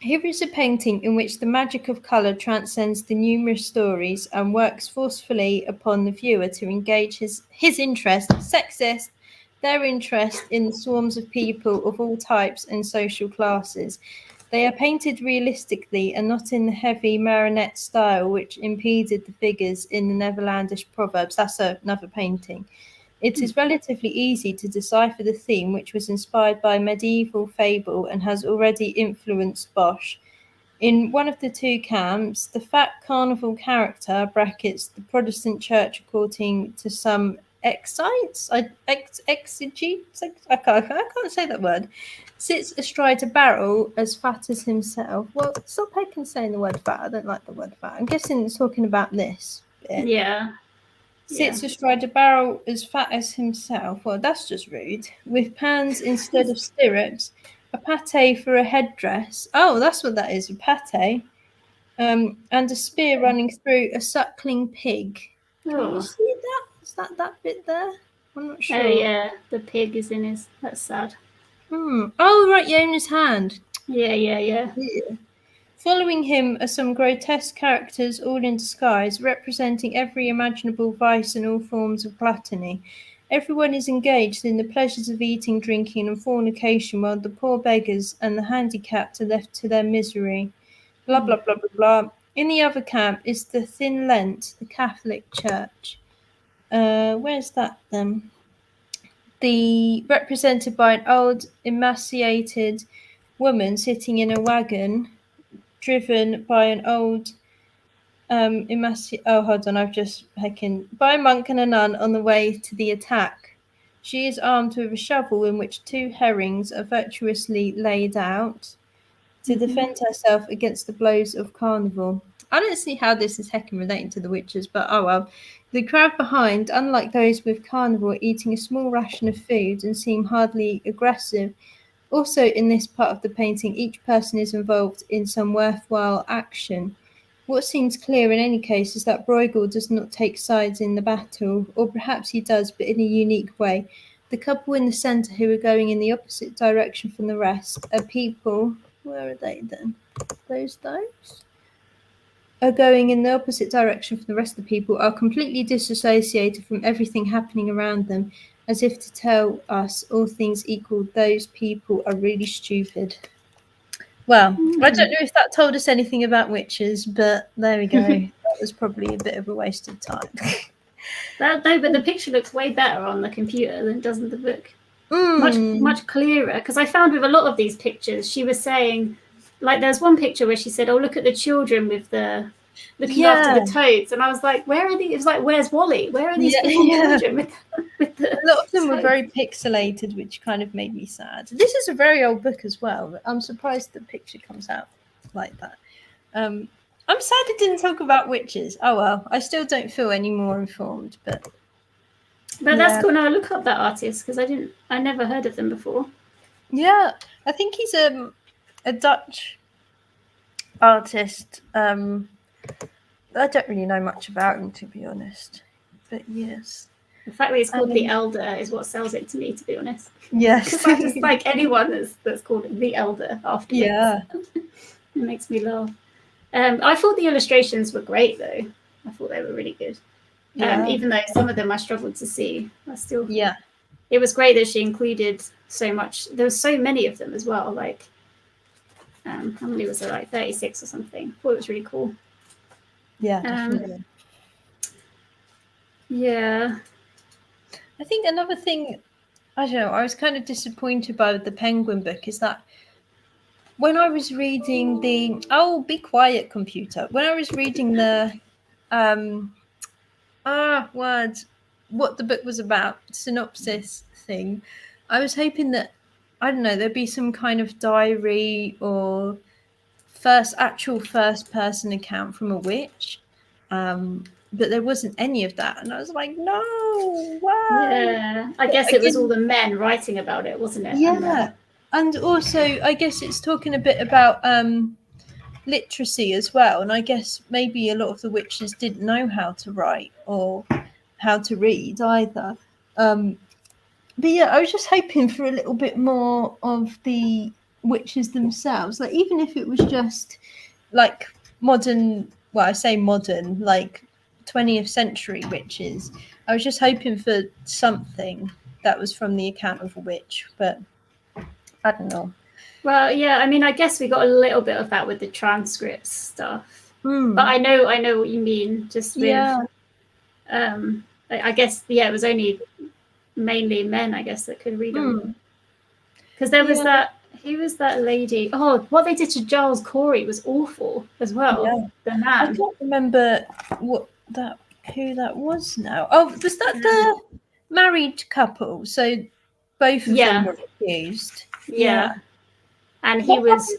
Here is a painting in which the magic of colour transcends the numerous stories and works forcefully upon the viewer to engage his interest, sexist, their interest in the swarms of people of all types and social classes. They are painted realistically and not in the heavy marionette style which impeded the figures in the Netherlandish proverbs. That's another painting. It is relatively easy to decipher the theme, which was inspired by medieval fable and has already influenced Bosch. In one of the two camps, the fat carnival character (brackets the Protestant Church according to some exegetes, I can't say that word, sits astride a barrel as fat as himself. Well, stop making saying the word fat. I don't like the word fat. I'm guessing it's talking about this bit. Yeah. Sits astride a barrel as fat as himself. Well, that's just rude. With pans instead of stirrups, a pate for a headdress. Oh, that's what that is, a pate. And a spear running through a suckling pig. Can you see that? Is that bit there? I'm not sure. Oh yeah, the pig is in his. That's sad. Oh, right, yeah, in his hand. Yeah. Following him are some grotesque characters, all in disguise, representing every imaginable vice and all forms of gluttony. Everyone is engaged in the pleasures of eating, drinking, and fornication, while the poor beggars and the handicapped are left to their misery. Blah, blah, blah, blah, blah. In the other camp is the Thin Lent, the Catholic Church. Where's that then? Represented by an old, emaciated woman sitting in a wagon, driven by an old hold on, I've just by a monk and a nun on the way to the attack. She is armed with a shovel in which 2 herrings are virtuously laid out to defend herself against the blows of carnival. I don't see how this is heckin' relating to the witches, but oh well. The crowd behind, unlike those with carnival, are eating a small ration of food and seem hardly aggressive. Also, in this part of the painting, each person is involved in some worthwhile action. What seems clear in any case is that Bruegel does not take sides in the battle, or perhaps he does, but in a unique way. The couple in the centre, who are going in the opposite direction from the rest, are people. Where are they then? Those? Are going in the opposite direction from the rest of the people, are completely disassociated from everything happening around them, as if to tell us, all things equal, those people are really stupid. Well, I don't know if that told us anything about witches, but there we go. That was probably a bit of a waste of time. But the picture looks way better on the computer than doesn't the book. Much clearer. Because I found with a lot of these pictures, she was saying, like, there's one picture where she said, "Oh, look at the children with the looking after the toads," and I was like, "Where are these?" It was like, "Where's Wally? Where are these children with the?" A lot of them were very pixelated, which kind of made me sad. This is a very old book as well. But I'm surprised the picture comes out like that. I'm sad it didn't talk about witches. Oh well, I still don't feel any more informed, but that's cool. Now look up that artist because I never heard of them before. Yeah, I think he's a Dutch artist. I don't really know much about him, to be honest, but yes. The fact that it's called The Elder is what sells it to me, to be honest. Yes. Because I just like anyone that's called The Elder afterwards. Yeah. It makes me laugh. I thought the illustrations were great, though. I thought they were really good. Even though some of them I struggled to see. It was great that she included so much. There were so many of them as well. Like, how many was there? Like 36 or something. I thought it was really cool. Yeah, definitely. Yeah. I think another thing, I don't know, I was kind of disappointed by the Penguin book is that when I was reading be quiet, computer. When I was reading the what the book was about, synopsis thing, I was hoping that, I don't know, there'd be some kind of diary or first person account from a witch. But there wasn't any of that, and I was like, no, why? Yeah, I guess it was all the men writing about it, wasn't it? Yeah, and also I guess it's talking a bit about literacy as well, and I guess maybe a lot of the witches didn't know how to write or how to read either. But yeah, I was just hoping for a little bit more of the witches themselves, like even if it was just like modern, well, I say modern, like 20th century witches. I was just hoping for something that was from the account of a witch, but I don't know. Well, yeah, I mean, I guess we got a little bit of that with the transcripts stuff, but I know what you mean. Just with, I guess, yeah, it was only mainly men, I guess, that could read them. Because there was that, who was that lady? Oh, what they did to Giles Corey was awful as well. Yeah. The man. I can't remember who that was now. Oh, was that the married couple? So both of them were accused. Yeah. And he was.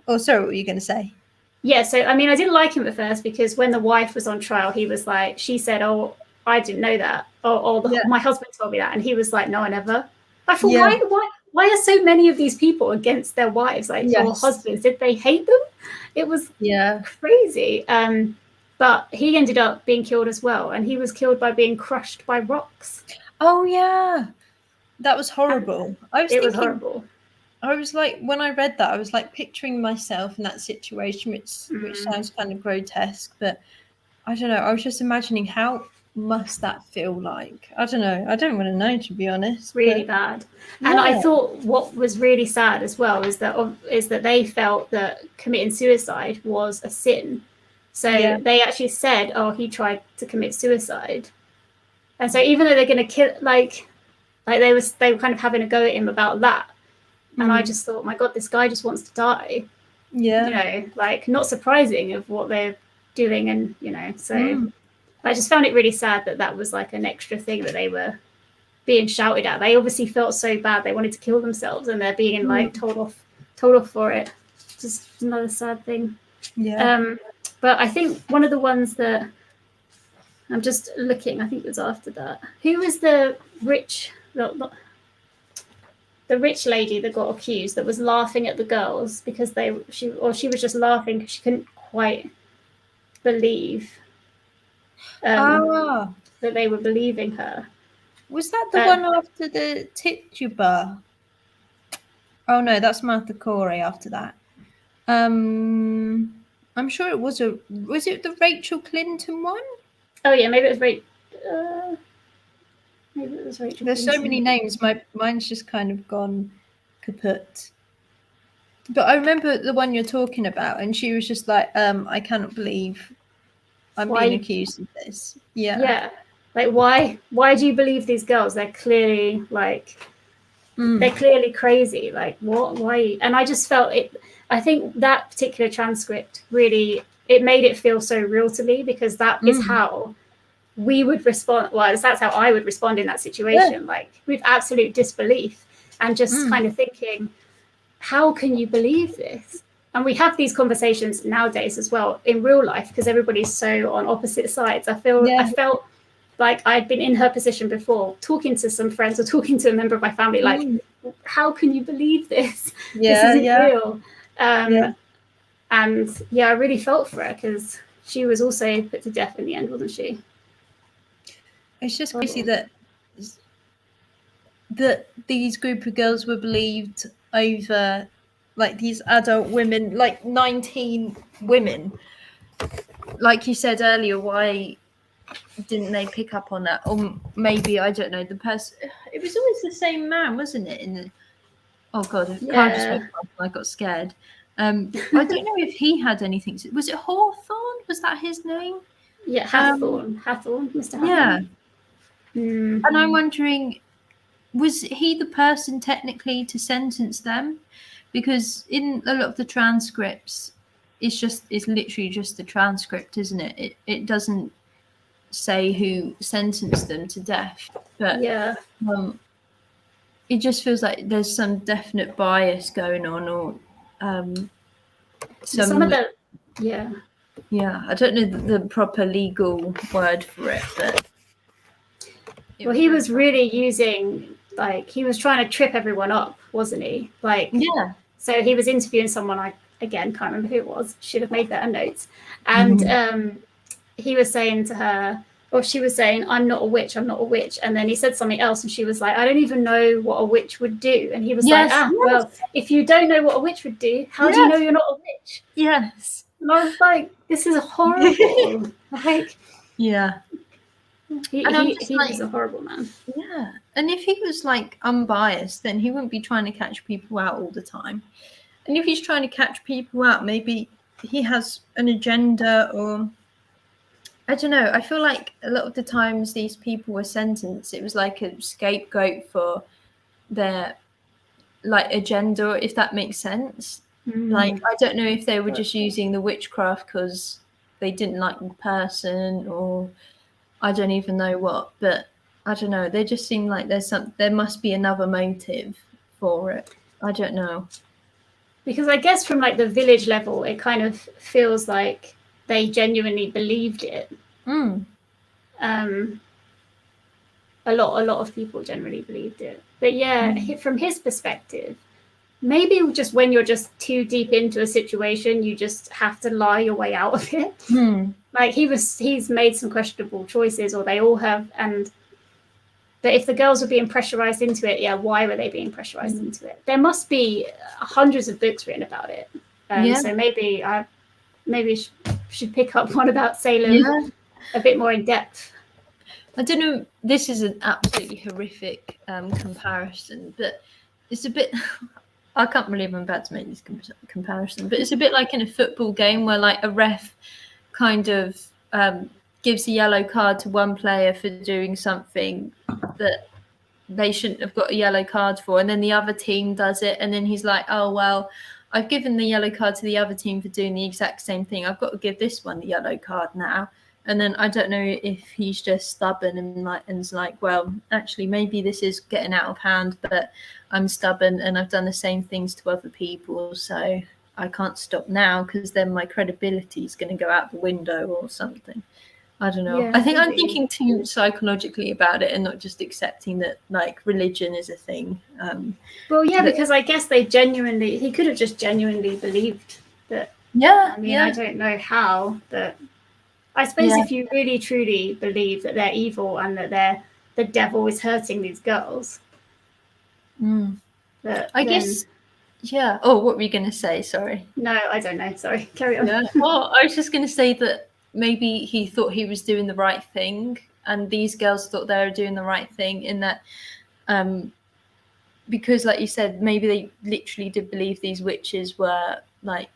Oh, sorry, what were you going to say? Yeah, so I mean, I didn't like him at first because when the wife was on trial, he was like, she said, "Oh, I didn't know that," my husband told me that, and he was like, "No, I never." I thought, why are so many of these people against their wives, like or husbands? Did they hate them? It was crazy. But he ended up being killed as well, and he was killed by being crushed by rocks. Oh yeah, that was horrible. It was horrible. I was like, when I read that, I was like picturing myself in that situation, which sounds kind of grotesque, but I don't know. I was just imagining how must that feel like. I don't know. I don't want to know, to be honest. Really bad. And I thought what was really sad as well is that they felt that committing suicide was a sin. So they actually said, "Oh, he tried to commit suicide," and so even though they're going to kill, like they were kind of having a go at him about that. And I just thought, my God, this guy just wants to die. Yeah. You know, like not surprising of what they're doing. And, you know, so I just found it really sad that was like an extra thing that they were being shouted at. They obviously felt so bad. They wanted to kill themselves and they're being like told off for it. Just another sad thing. Yeah. But I think one of the ones that I'm just looking, I think it was after that. Who was the rich... the rich lady that got accused that was laughing at the girls because she was just laughing because she couldn't quite believe that they were believing her. Was that the one after the tituba? Oh no, that's Martha Corey after that. I'm sure it was the Rachel Clinton one? Oh yeah, maybe it was Rachel. Maybe it was Rachel. There's Clinton. So many names. Mine's just kind of gone kaput. But I remember the one you're talking about, and she was just like, I cannot believe I'm being accused of this. Yeah. Yeah. Like why do you believe these girls? They're clearly like they're clearly crazy. Like what? Why? And I just felt it. I think that particular transcript really it made it feel so real to me because that is how we would respond. Well, that's how I would respond in that situation, like with absolute disbelief and just kind of thinking, how can you believe this? And we have these conversations nowadays as well in real life because everybody's so on opposite sides. I felt like I'd been in her position before, talking to some friends or talking to a member of my family, like, how can you believe this? This isn't real. And I really felt for her because she was also put to death in the end, wasn't she? It's just crazy that these group of girls were believed over like these adult women, like 19 women. Like you said earlier, why didn't they pick up on that? Or maybe, I don't know, the person, it was always the same man, wasn't it? Oh God, I got scared. I don't know if he had anything. Was it Hawthorne? Was that his name? Yeah, Hathorne, Mr. Hathorne. Yeah. And I'm wondering, was he the person technically to sentence them? Because in a lot of the transcripts, it's literally just the transcript, isn't it? It doesn't say who sentenced them to death. But it just feels like there's some definite bias going on, or some of the I don't know the proper legal word for it, but well, he was really using, like, he was trying to trip everyone up, wasn't he? Like, so he was interviewing someone, again, can't remember who it was, should have made better notes. And he was saying to her, or she was saying, I'm not a witch, I'm not a witch. And then he said something else, and she was like, I don't even know what a witch would do. And he was like, well, if you don't know what a witch would do, how do you know you're not a witch? Yes. And I was like, this is horrible. Like, yeah. He was a horrible man. Yeah. And if he was like unbiased, then he wouldn't be trying to catch people out all the time. And if he's trying to catch people out, maybe he has an agenda, or I don't know. I feel like a lot of the times these people were sentenced, it was like a scapegoat for their like agenda, if that makes sense. Like, I don't know if they were just using the witchcraft because they didn't like the person, or I don't even know what, but I don't know. They just seem like there must be another motive for it. I don't know. Because I guess from like the village level, it kind of feels like they genuinely believed it. A lot of people generally believed it. But yeah, from his perspective, maybe just when you're just too deep into a situation, you just have to lie your way out of it. Like he's made some questionable choices, or they all have, but if the girls were being pressurized into it, why were they being pressurized into it? There must be hundreds of books written about it. So maybe I should pick up one about Salem a bit more in depth. I don't know. This is an absolutely horrific comparison, but it's a bit. I can't believe I'm about to make this comparison, but it's a bit like in a football game where like a ref kind of gives a yellow card to one player for doing something that they shouldn't have got a yellow card for, and then the other team does it, and then he's like, oh well, I've given the yellow card to the other team for doing the exact same thing, I've got to give this one the yellow card now. And then I don't know if he's just stubborn and's like, well, actually maybe this is getting out of hand, but I'm stubborn and I've done the same things to other people, so I can't stop now because then my credibility is going to go out the window or something. I don't know. I think I'm thinking too psychologically about it and not just accepting that like religion is a thing. Because I guess he could have just genuinely believed that. I don't know how, but I suppose if you really truly believe that they're evil and that the devil is hurting these girls. Guess. Yeah. Oh, what were you going to say? Sorry. No, I don't know. Sorry. Carry on. Yeah. Well, I was just going to say that maybe he thought he was doing the right thing, and these girls thought they were doing the right thing in that, because, like you said, maybe they literally did believe these witches were like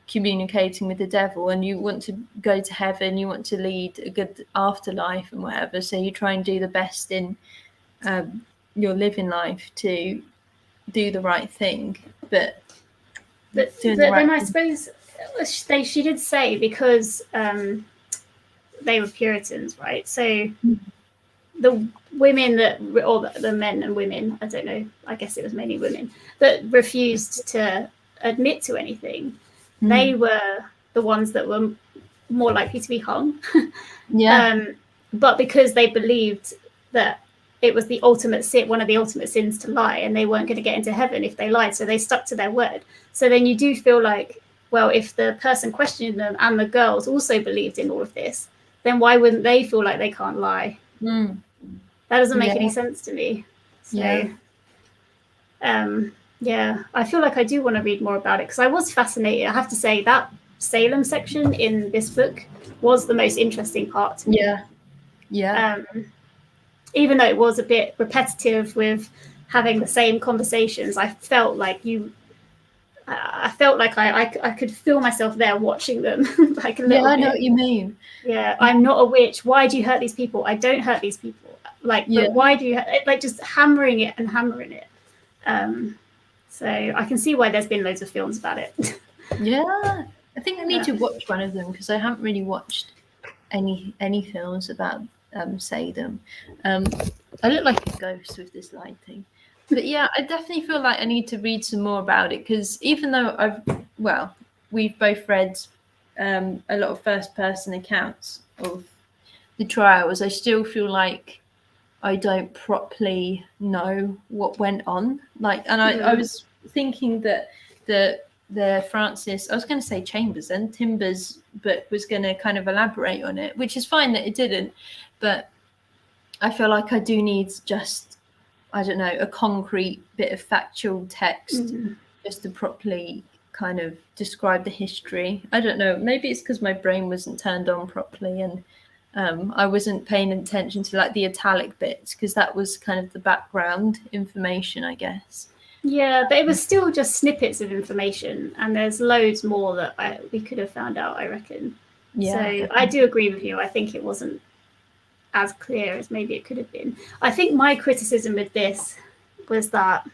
communicating with the devil, and you want to go to heaven, you want to lead a good afterlife and whatever, so you try and do the best in your living life to do the right thing. But then I suppose she did say, because they were Puritans, right? So the women or the men and women, I don't know, I guess it was mainly women, that refused to admit to anything, they were the ones that were more likely to be hung. But because they believed that it was the ultimate sin, one of the ultimate sins to lie, and they weren't going to get into heaven if they lied, so they stuck to their word. So then you do feel like, well, if the person questioning them and the girls also believed in all of this, then why wouldn't they feel like they can't lie? That doesn't make any sense to me. So I feel like I do want to read more about it, because I was fascinated. I have to say that Salem section in this book was the most interesting part to me. Even though it was a bit repetitive with having the same conversations, I felt like I could feel myself there watching them. Like a little I know what you mean. I'm not a witch. Why do you hurt these people? I don't hurt these people. But why do you like just hammering it? So I can see why there's been loads of films about it. I think I need to watch one of them, because I haven't really watched any films about Salem. I look like a ghost with this lighting. But I definitely feel like I need to read some more about it, because even though we've both read a lot of first-person accounts of the trials, I still feel like I don't properly know what went on. I was thinking that the the Francis, I was going to say Chambers and Timbers book was going to kind of elaborate on it, which is fine that it didn't, but I feel like I do need just, I don't know, a concrete bit of factual text just to properly kind of describe the history. I don't know, maybe it's because my brain wasn't turned on properly and I wasn't paying attention to like the italic bits, because that was kind of the background information, I guess. Yeah, but it was still just snippets of information, and there's loads more that we could have found out, I reckon. Yeah, so definitely. I do agree with you. I think it wasn't as clear as maybe it could have been. I think my criticism with this was that,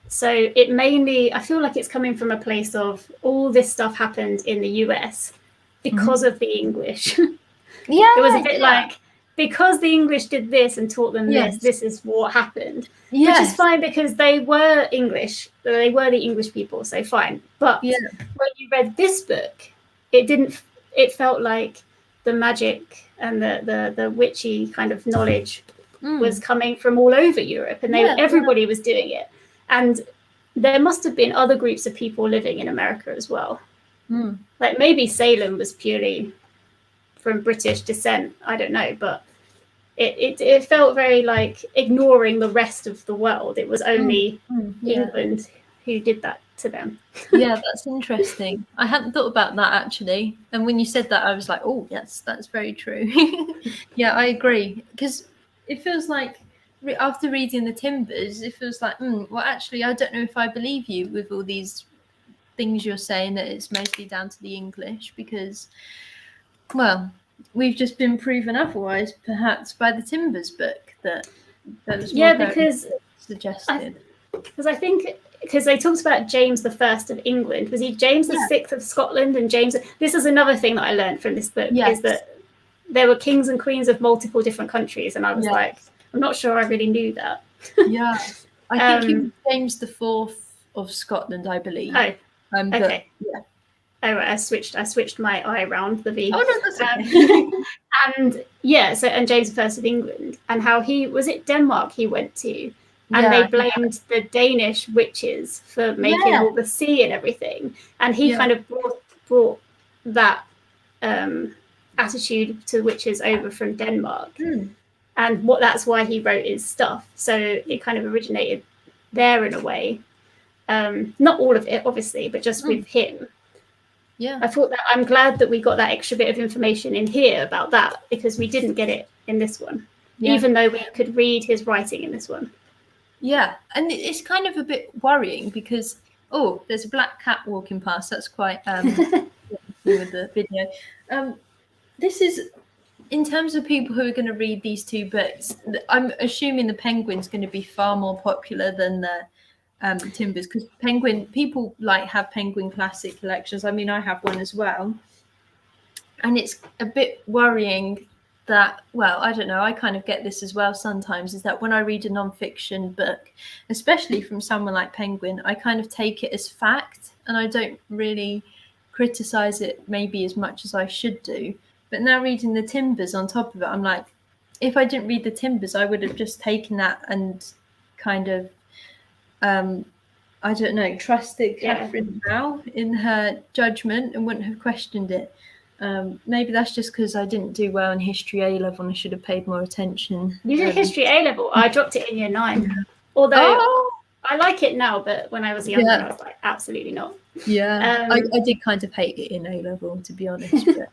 so it mainly, I feel like it's coming from a place of all this stuff happened in the US because of the English. Yeah, it was a bit like, because the English did this and taught them Yes. this is what happened. yes. Which is fine, because they were English. They were the English people, so fine. But Yeah. when you read this book, it felt like the magic and the witchy kind of knowledge was coming from all over Europe, and everybody was doing it. And there must have been other groups of people living in America as well. Like maybe Salem was purely from British descent, I don't know, but it felt very like ignoring the rest of the world. It was only England who did that to them. Yeah, that's interesting. I hadn't thought about that actually. And when you said that, I was like, oh, yes, that's very true. Yeah, I agree. Because it feels like after reading the Timbers, it feels like, well, actually, I don't know if I believe you with all these things you're saying, that it's mostly down to the English, because, well, we've just been proven otherwise, perhaps by the Timbers book that was more because suggested. Because I think, because they talked about James I of England. Was he James VI of Scotland and James? This is another thing that I learned from this book, is that there were kings and queens of multiple different countries, and I was like, I'm not sure I really knew that. Yeah, I think he was James IV of Scotland, I believe. Oh, okay. Yeah. Oh, right, I switched my I around the V. Oh no, that's okay. And and James I of England, and how he was it Denmark he went to, and they blamed the Danish witches for making all the sea and everything, and he kind of brought that attitude to witches over from Denmark, and that's why he wrote his stuff. So it kind of originated there in a way, not all of it obviously, but just with him. Yeah, I thought that I'm glad that we got that extra bit of information in here about that, because we didn't get it in this one, even though we could read his writing in this one. Yeah, and it's kind of a bit worrying because, there's a black cat walking past. That's quite with the video. This is, in terms of people who are going to read these two books, I'm assuming the Penguin's going to be far more popular than the Timbers, because people have Penguin classic collections. I mean, I have one as well, and it's a bit worrying that, well, I don't know, I kind of get this as well sometimes, is that when I read a non-fiction book, especially from someone like Penguin, I kind of take it as fact, and I don't really criticize it maybe as much as I should do. But now reading the Timbers on top of it, I'm like, if I didn't read the Timbers, I would have just taken that and kind of I don't know, trusted Catherine Howe in her judgment and wouldn't have questioned it. Maybe that's just because I didn't do well in history A level and I should have paid more attention. You did history A level? I dropped it in year 9. Although I like it now, but when I was younger, I was like, absolutely not. Yeah, I did kind of hate it in A level, to be honest. But,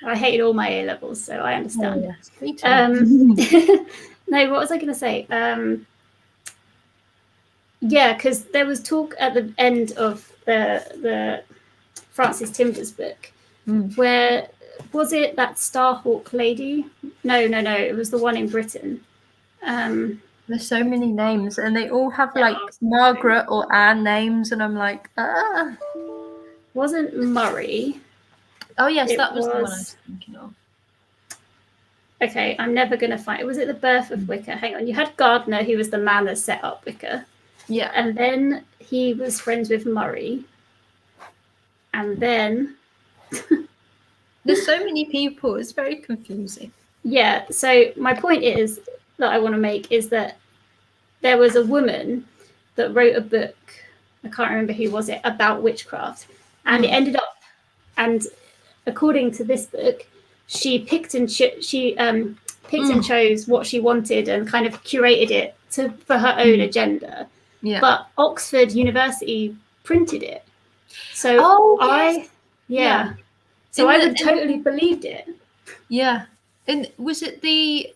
I hated all my A levels, so I understand. Oh, yes. Me too. No, what was I going to say? Yeah, because there was talk at the end of the Francis Timbers book, where, was it that Starhawk lady? No, it was the one in Britain. There's so many names, and they all have like Margaret or Anne names, and I'm like, Wasn't Murray? Oh yes, that was the one I was thinking of. Okay, I'm never going to find it. Was it The Birth of Wicker? Hang on, you had Gardner, who was the man that set up Wicker. Yeah. And then he was friends with Murray. And then... There's so many people. It's very confusing. Yeah, so my point is that I want to make is that there was a woman that wrote a book I can't remember who was it, about witchcraft. And it ended up, and according to this book, she picked and and chose what she wanted and kind of curated it for her own agenda. Yeah. But Oxford University printed it. So So I would totally believed it. Yeah. And was it the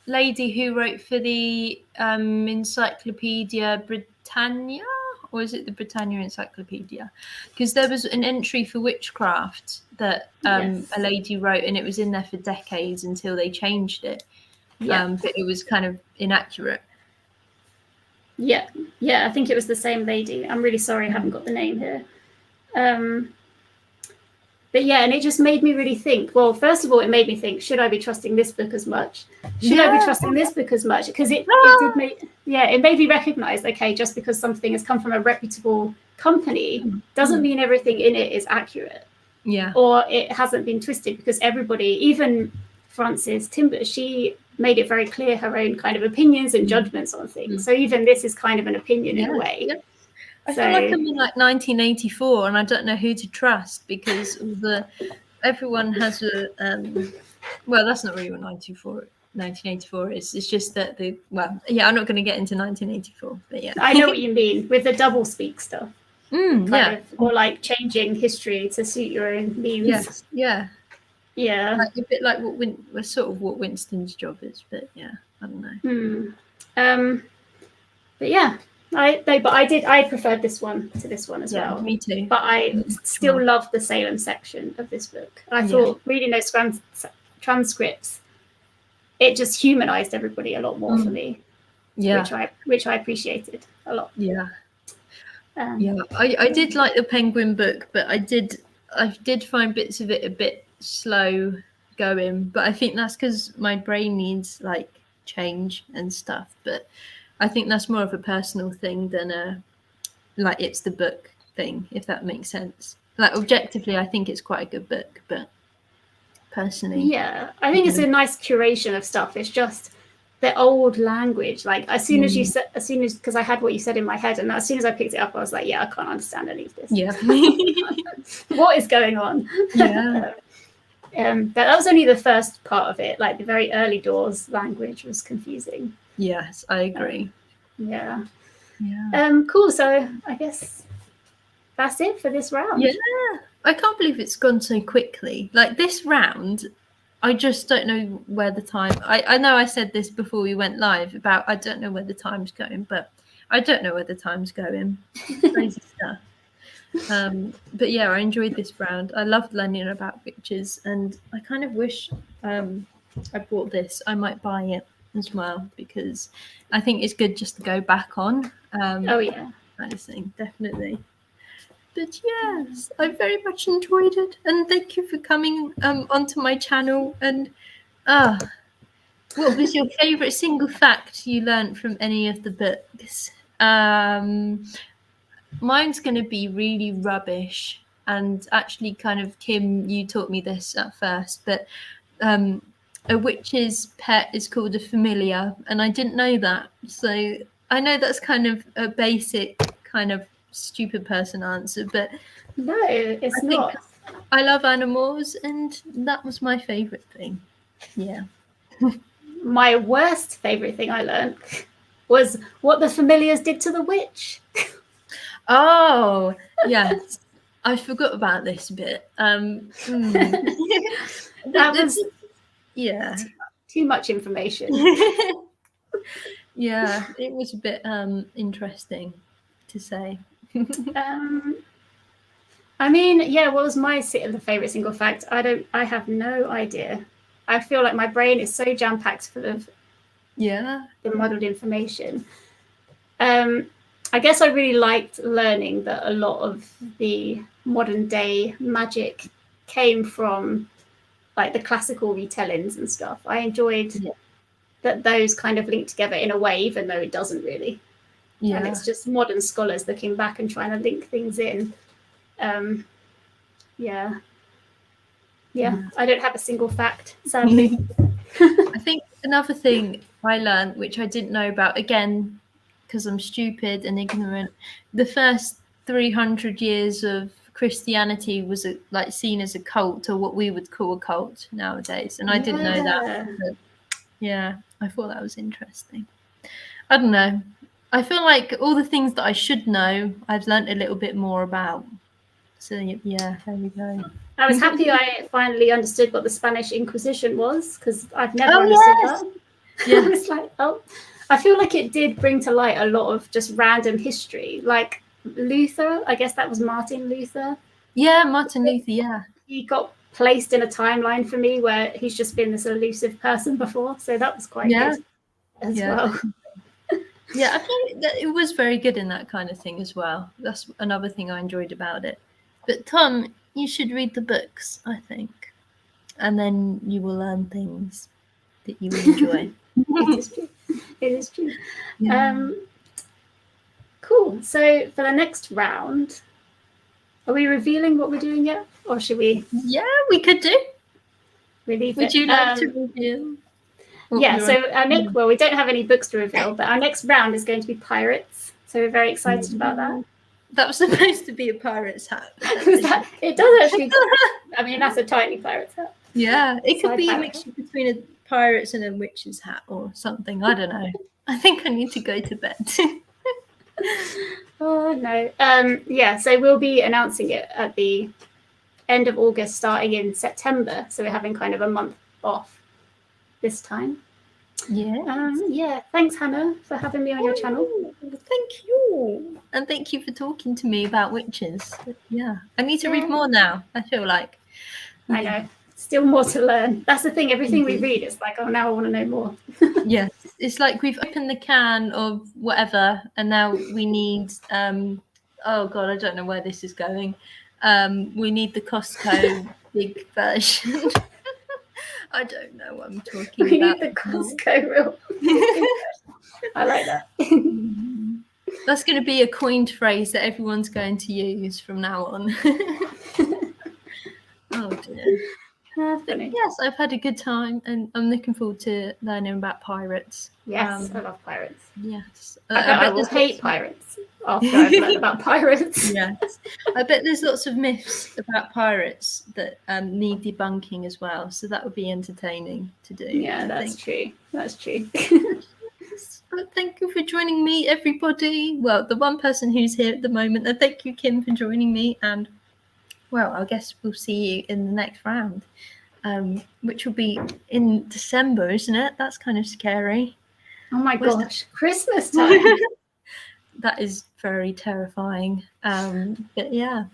lady who wrote for the Encyclopedia Britannia? Or is it the Britannia Encyclopedia? Because there was an entry for witchcraft that a lady wrote, and it was in there for decades until they changed it. But it was kind of inaccurate. Yeah, I think it was the same lady. I'm really sorry I haven't got the name here. But yeah, and it just made me really think. Well, first of all, it made me think, should I be trusting this book as much? Should I be trusting this book as much? Because it did make, it made me recognize, okay, just because something has come from a reputable company doesn't mean everything in it is accurate. Yeah. Or it hasn't been twisted, because everybody, even Frances Timber, she made it very clear her own kind of opinions and judgments on things. So even this is kind of an opinion in a way. Yeah. I feel like I'm in like 1984 and I don't know who to trust, because everyone has a well, that's not really what 1984 is. It's just that I'm not going to get into 1984, but yeah. I know what you mean with the double speak stuff. Or like changing history to suit your own means. Yes, yeah. Like, a bit like what Winston's job is, but yeah, I don't know. But yeah. I preferred this one to this one as well. Me too. But I still love the Salem section of this book. I thought reading those transcripts, it just humanized everybody a lot more for me. Yeah, which I appreciated a lot. Yeah. I did like the Penguin book, but I did find bits of it a bit slow going. But I think that's because my brain needs like change and stuff. But I think that's more of a personal thing than like it's the book thing, if that makes sense. Like objectively, I think it's quite a good book, but personally, I think it's a nice curation of stuff. It's just the old language. Like as soon as because I had what you said in my head, and as soon as I picked it up, I was like, I can't understand any of this. Yeah, what is going on? Yeah. But that was only the first part of it. Like the very early doors language was confusing. Yes, I agree. Cool. So I guess that's it for this round. Yeah. I can't believe it's gone so quickly. Like this round, I just don't know where the time. I know I said this before we went live about I don't know where the time's going, but I don't know where the time's going. Crazy stuff. But yeah, I enjoyed this round. I loved learning about witches, and I kind of wish I bought this. I might buy it as well, because I think it's good just to go back on. Kind of thing, definitely. But yes, I very much enjoyed it, and thank you for coming onto my channel. And what was your favourite single fact you learned from any of the books? Mine's going to be really rubbish, and actually kind of, Kim, you taught me this at first, but a witch's pet is called a familiar, and I didn't know that. So I know that's kind of a basic kind of stupid person answer, but no, it's not. I love animals, and that was my favorite thing. Yeah. My worst favorite thing I learned was what the familiars did to the witch. Oh yes, I forgot about this bit. That was too much information. Yeah, it was a bit interesting to say. I mean, what was my favorite single fact? I have no idea. I feel like my brain is so jam-packed full of the muddled information. I guess I really liked learning that a lot of the modern day magic came from like the classical retellings and stuff. I enjoyed that those kind of link together in a way, even though it doesn't really. Yeah. And it's just modern scholars looking back and trying to link things in. I don't have a single fact, sadly. I think another thing I learned, which I didn't know about, again, because I'm stupid and ignorant. The first 300 years of Christianity was like seen as a cult, or what we would call a cult nowadays, and I didn't know that. But yeah, I thought that was interesting. I don't know. I feel like all the things that I should know, I've learnt a little bit more about. So yeah, there we go. I was happy I finally understood what the Spanish Inquisition was, because I've never Oh, understood yes. that. Yeah. I was like, oh, I feel like it did bring to light a lot of just random history. Like Luther, I guess that was Martin Luther. Yeah, Martin Luther, yeah. He got placed in a timeline for me where he's just been this elusive person before. So that was quite good as well. Yeah, I think that it was very good in that kind of thing as well. That's another thing I enjoyed about it. But Tom, you should read the books, I think. And then you will learn things that you will enjoy. It is true. It is true. Yeah. Cool. So for the next round, are we revealing what we're doing yet? Or should we? Yeah, we could do. Would you like to reveal? Yeah, so well, we don't have any books to reveal, but our next round is going to be pirates. So we're very excited about that. That was supposed to be a pirate's hat. It does actually. I mean, that's a tiny pirate's hat. Yeah, it could be a mixture between a pirate's and a witch's hat or something. I don't know. I think I need to go to bed. Oh, no. Yeah, so we'll be announcing it at the end of August, starting in September. So we're having kind of a month off this time. Yeah. Thanks, Hannah, for having me on your channel. Thank you. And thank you for talking to me about witches. Yeah. I need to read more now, I feel like. I know. Still more to learn. That's the thing. Everything we read is like, oh, now I want to know more. Yes. It's like we've opened the can of whatever, and now we need, oh God, I don't know where this is going. We need the Costco big version. I don't know what I'm talking we about. We need the Costco real. I like that. That's going to be a coined phrase that everyone's going to use from now on. Oh dear. Yes, I've had a good time, and I'm looking forward to learning about pirates. Yes, I love pirates. Yes. I will hate pirates after I've learned about pirates. Yes. I bet there's lots of myths about pirates that need debunking as well, so that would be entertaining to do. Yeah, that's true. That's true. But thank you for joining me, everybody. Well, the one person who's here at the moment, and thank you, Kim, for joining me. And well, I guess we'll see you in the next round, which will be in December, isn't it? That's kind of scary. Oh my gosh, Christmas time. That is very terrifying. But yeah,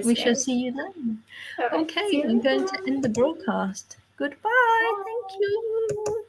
we shall see you then. Right, okay, I'm going to end the broadcast. Goodbye. Thank you.